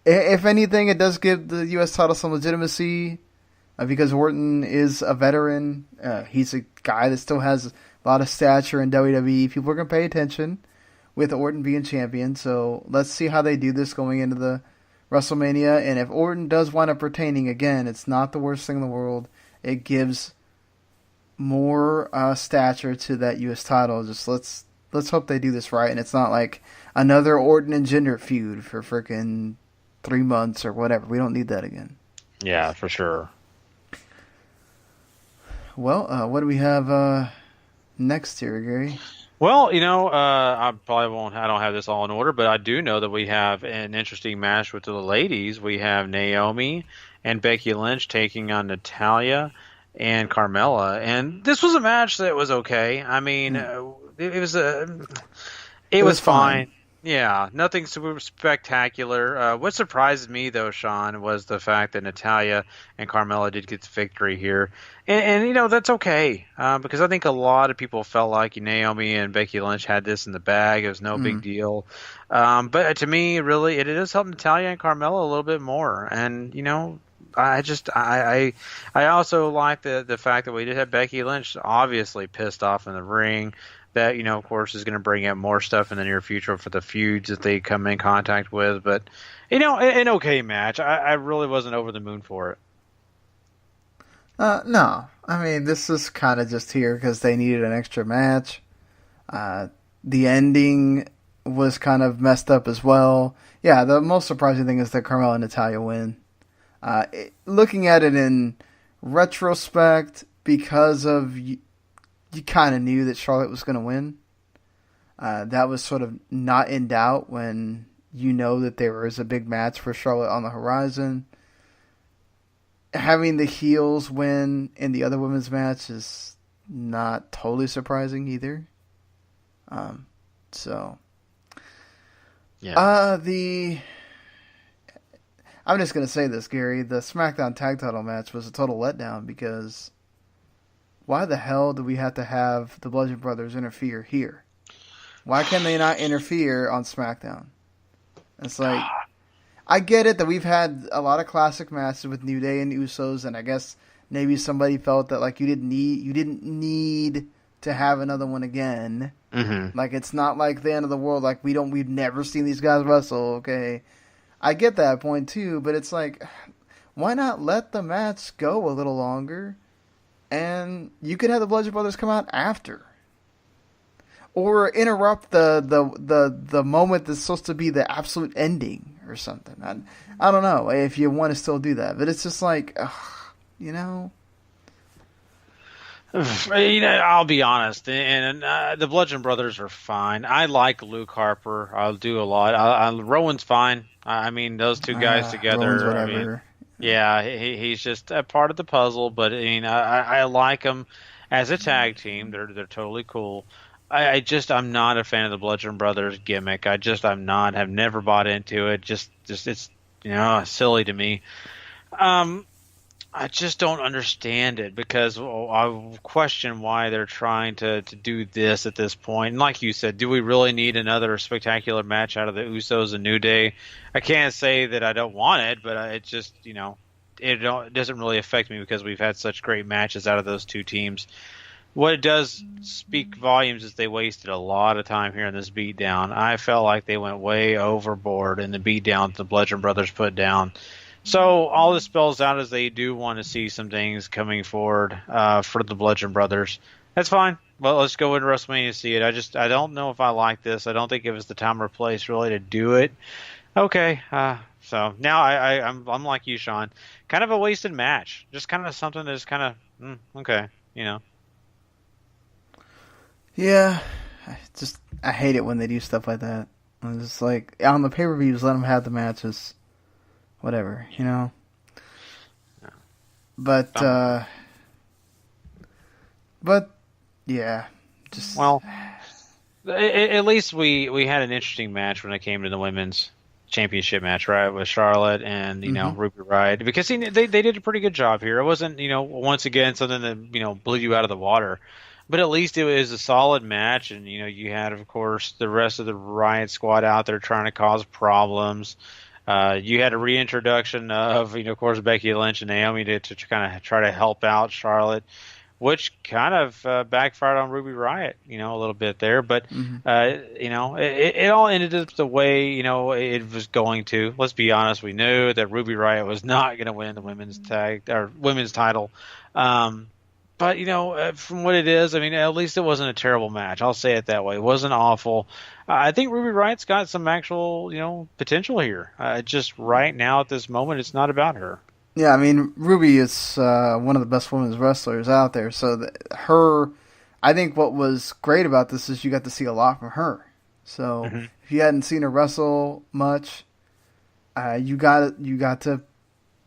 If anything, it does give the U.S. title some legitimacy because Orton is a veteran. He's a guy that still has a lot of stature in WWE. People are going to pay attention with Orton being champion. So let's see how they do this going into the WrestleMania. And if Orton does wind up retaining again, it's not the worst thing in the world. It gives more stature to that U.S. title. Just let's hope they do this right, and it's not like another Orton and Jinder feud for freaking 3 months or whatever. We don't need that again. Yeah, for sure. Well, what do we have next here, Gary? Well, I probably won't. I don't have this all in order, but I do know that we have an interesting match with the ladies. We have Naomi and Becky Lynch taking on Natalya and Carmella, and this was a match that was okay. I mean, it was fine. Yeah, nothing super spectacular. What surprised me, though, Sean, was the fact that Natalya and Carmella did get the victory here. And that's okay, because I think a lot of people felt like Naomi and Becky Lynch had this in the bag. It was no big deal. But to me, really, it does help Natalya and Carmella a little bit more. And, I also like the fact that we did have Becky Lynch obviously pissed off in the ring. That, of course, is going to bring out more stuff in the near future for the feuds that they come in contact with. But, an okay match. I really wasn't over the moon for it. No. I mean, this is kind of just here because they needed an extra match. The ending was kind of messed up as well. Yeah, the most surprising thing is that Carmella and Natalya win. Looking at it in retrospect, because of... You kind of knew that Charlotte was going to win. That was sort of not in doubt when you know that there was a big match for Charlotte on the horizon. Having the heels win in the other women's match is not totally surprising either. Yeah. I'm just going to say this, Gary. The SmackDown Tag Title match was a total letdown because... Why the hell do we have to have the Bludgeon Brothers interfere here? Why can they not interfere on SmackDown? It's like, I get it that we've had a lot of classic matches with New Day and Usos, and I guess maybe somebody felt that like you didn't need to have another one again. Mm-hmm. Like it's not like the end of the world. Like we've never seen these guys wrestle. Okay, I get that point too, but it's like, why not let the match go a little longer? And you could have the Bludgeon Brothers come out after, or interrupt the moment that's supposed to be the absolute ending or something. I don't know if you want to still do that, but it's just like, I'll be honest, and the Bludgeon Brothers are fine. I like Luke Harper. I'll do a lot. Rowan's fine. I mean, those two guys together. Whatever. I mean, yeah, he's just a part of the puzzle, but I like them as a tag team. They're totally cool. I'm not a fan of the Bludgeon Brothers gimmick. I'm not. Have never bought into it. Just it's silly to me. I just don't understand it because I question why they're trying to do this at this point. And like you said, do we really need another spectacular match out of the Usos and New Day? I can't say that I don't want it, but it just, it doesn't really affect me because we've had such great matches out of those two teams. What it does speak volumes is they wasted a lot of time here in this beatdown. I felt like they went way overboard in the beatdown the Bludgeon Brothers put down. So all this spells out is they do want to see some things coming forward for the Bludgeon Brothers. That's fine. Well, let's go into WrestleMania to see it. I don't know if I like this. I don't think it was the time or place really to do it. Okay. So now I'm like you, Sean. Kind of a wasted match. Just kind of something that's kind of okay. Yeah, I hate it when they do stuff like that. I'm just like, on the pay-per-views, let them have the matches. Whatever, you know? But yeah, just... Well, at least we had an interesting match when it came to the women's championship match, right, with Charlotte and, you know, Ruby Riott. Because they did a pretty good job here. It wasn't, you know, once again, something that, you know, blew you out of the water. But at least it was a solid match, and, you know, you had, of course, the rest of the Riott squad out there trying to cause problems. You had a reintroduction of, you know, of course, Becky Lynch and Naomi to kind of try to help out Charlotte, which kind of backfired on Ruby Riott, you know, a little bit there. But, you know, it all ended up the way, you know, it was going to. Let's be honest, we knew that Ruby Riott was not going to win the women's title. But, you know, from what it is, I mean, at least it wasn't a terrible match. I'll say it that way. It wasn't awful. I think Ruby Riott's got some actual, you know, potential here. Just right now at this moment, it's not about her. Yeah, I mean, Ruby is one of the best women's wrestlers out there. So I think what was great about this is you got to see a lot from her. So if you hadn't seen her wrestle much, you got to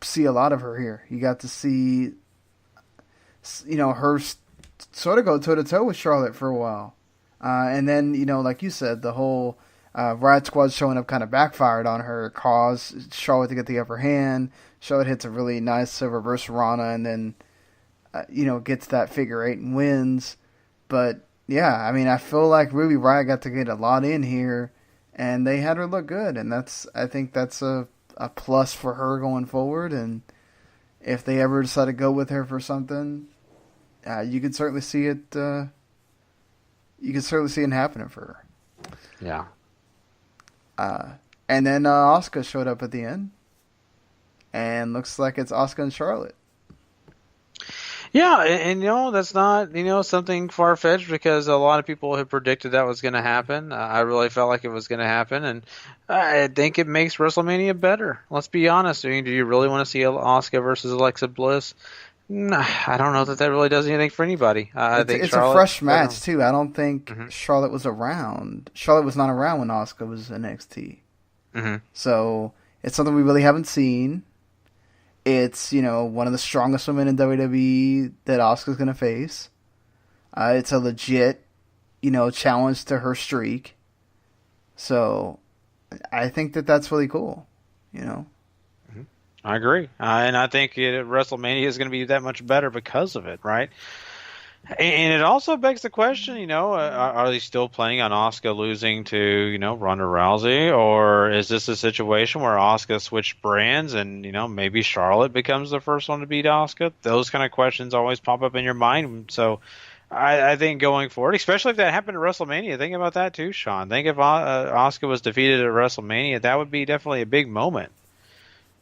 see a lot of her here. You got to see, you know, her sort of go toe-to-toe with Charlotte for a while. And then, you know, like you said, the whole Riott Squad showing up kind of backfired on her, caused Charlotte to get the upper hand. Charlotte hits a really nice reverse Rana and then, you know, gets that figure 8 and wins. But, yeah, I mean, I feel like Ruby Riott got to get a lot in here, and they had her look good. And I think that's a plus for her going forward. And if they ever decide to go with her for something, you could certainly see it. You could certainly see it happening for her. Yeah. And then Asuka showed up at the end, and looks like it's Asuka and Charlotte. Yeah, and you know, that's not, you know, something far-fetched, because a lot of people had predicted that was going to happen. I really felt like it was going to happen, and I think it makes WrestleMania better. Let's be honest. I mean, do you really want to see Asuka versus Alexa Bliss? Nah, I don't know that really does anything for anybody. I think it's a fresh match, too. I don't think Charlotte was around. Charlotte was not around when Asuka was in NXT. So it's something we really haven't seen. It's, you know, one of the strongest women in WWE that Asuka's going to face. It's a legit, you know, challenge to her streak. So I think that's really cool, you know. I agree. And I think WrestleMania is going to be that much better because of it, right? And it also begs the question, you know, are they still planning on Asuka losing to, you know, Ronda Rousey? Or is this a situation where Asuka switched brands and, you know, maybe Charlotte becomes the first one to beat Asuka? Those kind of questions always pop up in your mind. So I think going forward, especially if that happened at WrestleMania, think about that too, Sean. Think if Asuka was defeated at WrestleMania, that would be definitely a big moment.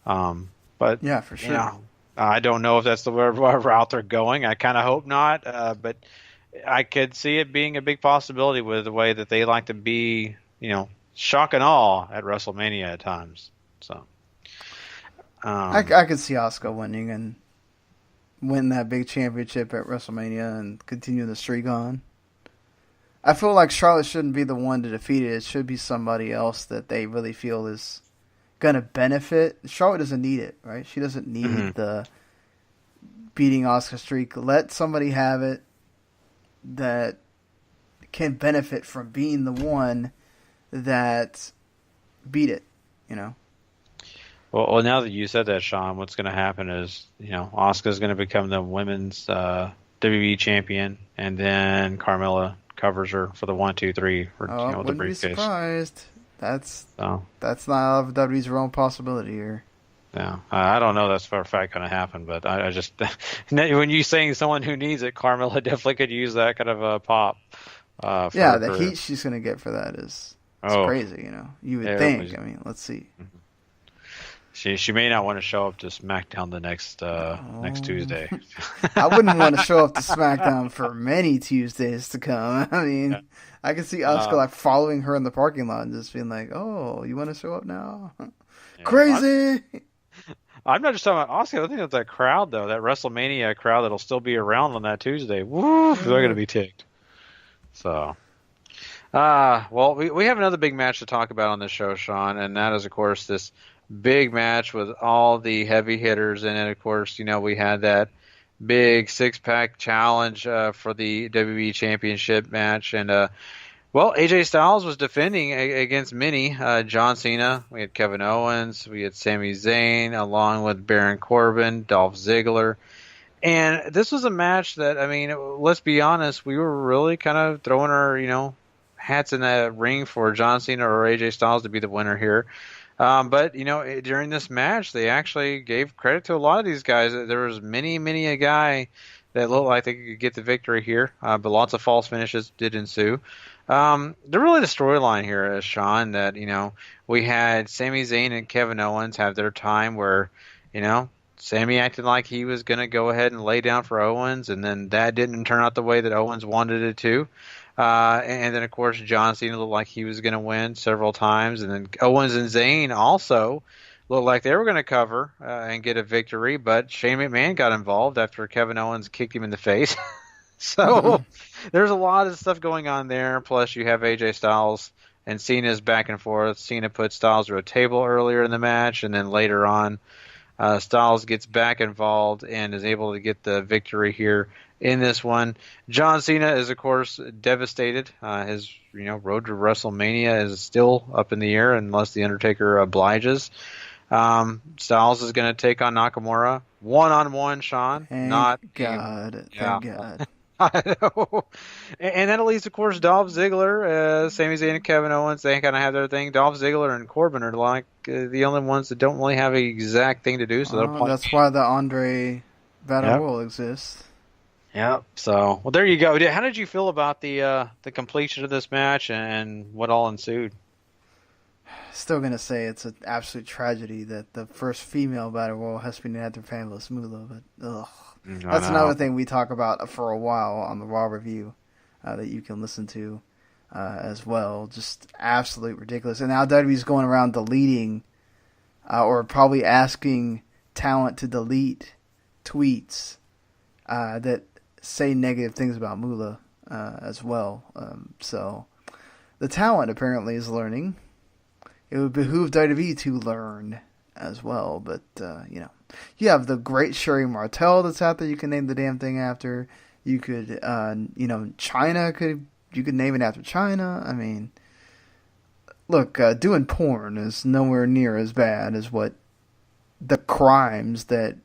But yeah, for sure. You know, I don't know if that's the route they're going. I kind of hope not, but I could see it being a big possibility with the way that they like to be, you know, shock and awe at WrestleMania at times. So I could see Asuka winning and win that big championship at WrestleMania and continue the streak on. I feel like Charlotte shouldn't be the one to defeat it. It should be somebody else that they really feel is gonna benefit. Charlotte doesn't need it, right? She doesn't need the beating Asuka streak. Let somebody have it that can benefit from being the one that beat it, you know? Well, now that you said that, Sean, what's going to happen is, you know, Asuka's going to become the women's WWE champion, and then Carmella covers her for the 1, 2, 3 for, you know, the briefcase. Wouldn't be surprised. That's not of WWE's realm possibility here. Yeah, I don't know that's for a fact going to happen, but I just when you saying someone who needs it, Carmella definitely could use that kind of a pop. Yeah, the heat she's going to get for that is crazy. You know, you would think. I mean, let's see. She may not want to show up to SmackDown the next Tuesday. I wouldn't want to show up to SmackDown for many Tuesdays to come. I mean, I can see Asuka like following her in the parking lot and just being like, "Oh, you want to show up now?" Crazy. I'm not just talking about Asuka. I think it's that crowd though, that WrestleMania crowd that'll still be around on that Tuesday. Woo! They're going to be ticked. So, well, we have another big match to talk about on this show, Sean, and that is, of course, this big match with all the heavy hitters in it. Of course, we had that big six-pack challenge for the WWE Championship match, and well, AJ Styles was defending against many. John Cena, we had Kevin Owens, we had Sami Zayn, along with Baron Corbin, Dolph Ziggler. And this was a match that, I mean, let's be honest, we were really kind of throwing our, hats in the ring for John Cena or AJ Styles to be the winner here. But, during this match, they actually gave credit to a lot of these guys. There was many a guy that looked like they could get the victory here, but lots of false finishes did ensue. Really the storyline here is, Sean, that, we had Sami Zayn and Kevin Owens have their time where, Sami acted like he was going to go ahead and lay down for Owens, and then that didn't turn out the way that Owens wanted it to. And then, of course, John Cena looked like he was going to win several times, and then Owens and Zayn also looked like they were going to cover and get a victory, but Shane McMahon got involved after Kevin Owens kicked him in the face. So there's a lot of stuff going on there, plus you have AJ Styles and Cena's back and forth. Cena put Styles through a table earlier in the match, and then later on, Styles gets back involved and is able to get the victory here in this one. John Cena is, of course, devastated. His road to WrestleMania is still up in the air unless The Undertaker obliges. Styles is going to take on Nakamura one-on-one, Sean. Thank God. I know. And then it leaves, of course, Dolph Ziggler, Sami Zayn and Kevin Owens. They kind of have their thing. Dolph Ziggler and Corbin are like the only ones that don't really have an exact thing to do. So that's why the Andre Battle Royal exists. Yep. So, well, there you go. How did you feel about the completion of this match and what all ensued? Still gonna say it's an absolute tragedy that the first female Battle Royal has been after Fabulous Moolah, but ugh. That's another thing we talk about for a while on the Raw review that you can listen to as well. Just absolutely ridiculous. And now WWE's going around deleting or probably asking talent to delete tweets that say negative things about Moolah as well. So the talent apparently is learning. It would behoove WWE to learn as well, but you have the great Sherry Martel that's out there. You can name the damn thing after. You could, China you could name it after China. I mean, look, doing porn is nowhere near as bad as what the crimes that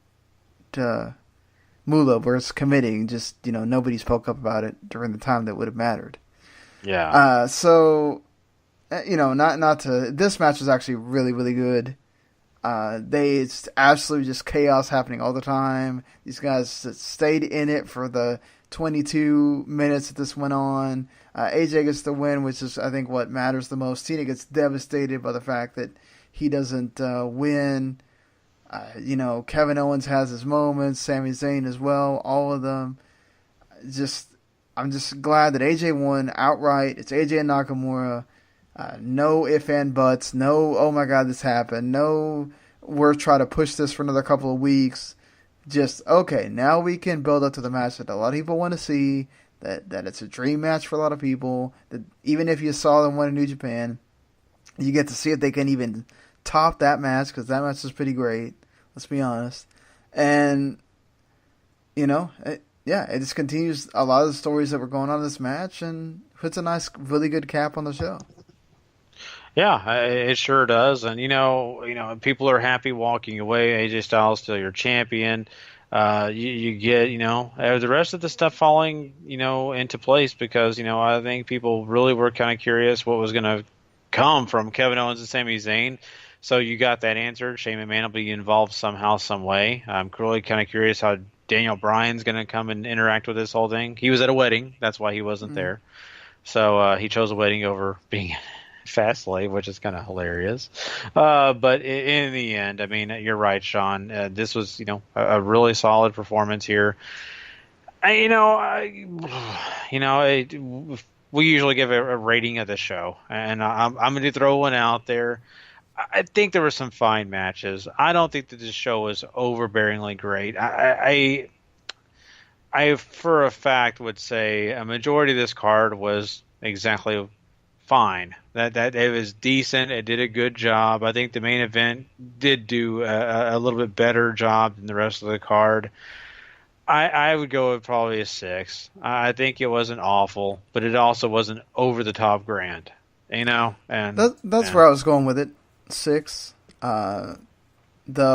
Moolah was committing. Just nobody spoke up about it during the time that would have mattered. Yeah. So, not to. This match was actually really, really good. It's absolutely just chaos happening all the time. These guys stayed in it for the 22 minutes that this went on. AJ gets the win, which is, I think, what matters the most. Cena gets devastated by the fact that he doesn't win. Kevin Owens has his moments. Sami Zayn as well. All of them. I'm just glad that AJ won outright. It's AJ and Nakamura. No ifs and buts. No, oh my God, this happened. No, we're trying to push this for another couple of weeks. Just, okay, now we can build up to the match that a lot of people want to see, that it's a dream match for a lot of people, that even if you saw them win in New Japan, you get to see if they can even top that match, because that match is pretty great, let's be honest. And, it just continues a lot of the stories that were going on in this match and puts a nice, really good cap on the show. Yeah, it sure does. And, people are happy walking away. AJ Styles still your champion. You get, the rest of the stuff falling, into place because, I think people really were kind of curious what was going to come from Kevin Owens and Sami Zayn. So you got that answered. Shane McMahon will be involved somehow, some way. I'm really kind of curious how Daniel Bryan's going to come and interact with this whole thing. He was at a wedding. That's why he wasn't there. So he chose a wedding over being Fastlane, which is kind of hilarious. But in the end, I mean, you're right, Sean. This was, a really solid performance here. We usually give a rating of the show, and I'm going to throw one out there. I think there were some fine matches. I don't think that this show was overbearingly great. I for a fact would say a majority of this card was exactly fine. That it was decent. It did a good job. I think the main event did do a little bit better job than the rest of the card. I would go with probably a 6. I think it wasn't awful, but it also wasn't over the top grand. And that's where I was going with it. 6. The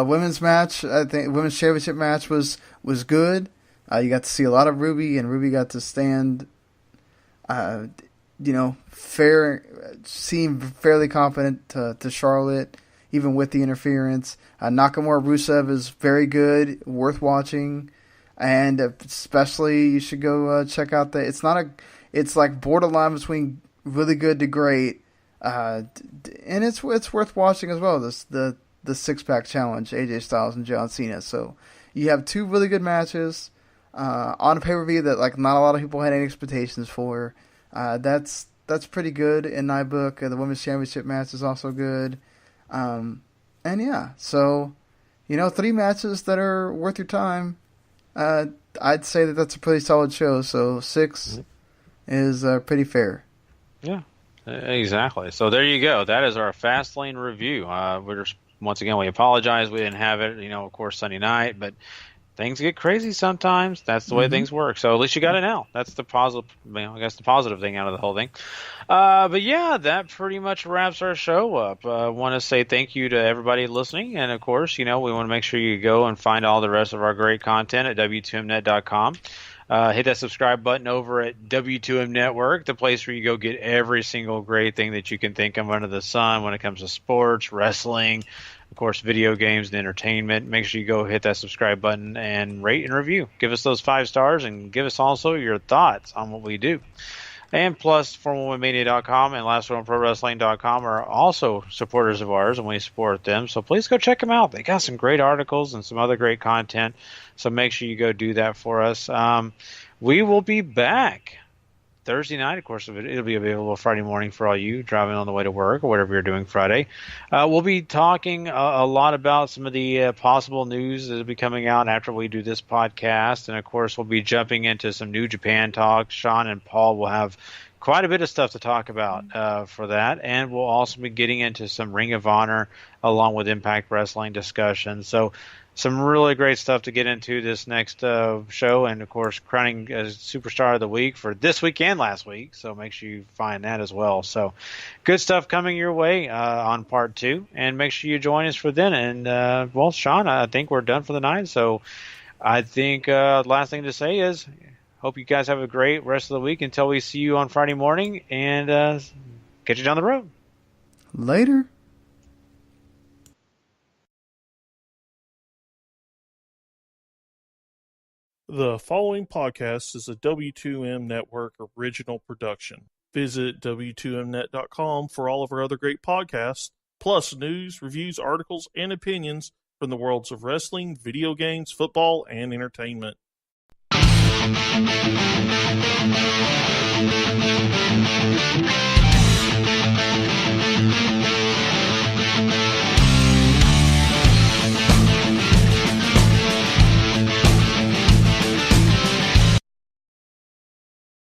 women's match, I think, women's championship match was good. You got to see a lot of Ruby, and Ruby got to stand, seem fairly confident to Charlotte, even with the interference. Nakamura Rusev is very good, worth watching, and especially you should go check out it's like borderline between really good to great, and it's worth watching as well. The 6-pack challenge, AJ Styles and John Cena. So you have 2 really good matches on a pay-per-view that like not a lot of people had any expectations for. That's pretty good in my book. The women's championship match is also good. And yeah, so 3 matches that are worth your time. I'd say that's a pretty solid show. So 6 is pretty fair. Yeah, exactly. So there you go. That is our Fastlane review. Once again, we apologize. We didn't have it, of course, Sunday night, but things get crazy sometimes. That's the way things work. So at least you got it now. That's the positive, I guess the positive thing out of the whole thing. But yeah, that pretty much wraps our show up. I want to say thank you to everybody listening. And of course, we want to make sure you go and find all the rest of our great content at W2Mnet.com. Hit that subscribe button over at W2M Network, the place where you go get every single great thing that you can think of under the sun when it comes to sports, wrestling, of course, video games and entertainment. Make sure you go hit that subscribe button and rate and review. Give us those 5 stars and give us also your thoughts on what we do. And plus, FormalWomenMania.com and LastOneProWrestling.com are also supporters of ours, and we support them. So please go check them out. They got some great articles and some other great content. So make sure you go do that for us. We will be back Thursday night. Of course, it'll be available Friday morning for all you driving on the way to work or whatever you're doing Friday. We'll be talking a lot about some of the possible news that will be coming out after we do this podcast. And, of course, we'll be jumping into some New Japan talk. Sean and Paul will have quite a bit of stuff to talk about for that. And we'll also be getting into some Ring of Honor along with Impact Wrestling discussions. So some really great stuff to get into this next show, and of course crowning Superstar of the Week for this week and last week, so make sure you find that as well. So good stuff coming your way on part 2, and make sure you join us for then. And well, Sean, I think we're done for the night, so I think last thing to say is hope you guys have a great rest of the week until we see you on Friday morning, and catch you down the road. Later. The following podcast is a W2M Network original production. Visit W2Mnet.com for all of our other great podcasts, plus news, reviews, articles, and opinions from the worlds of wrestling, video games, football, and entertainment.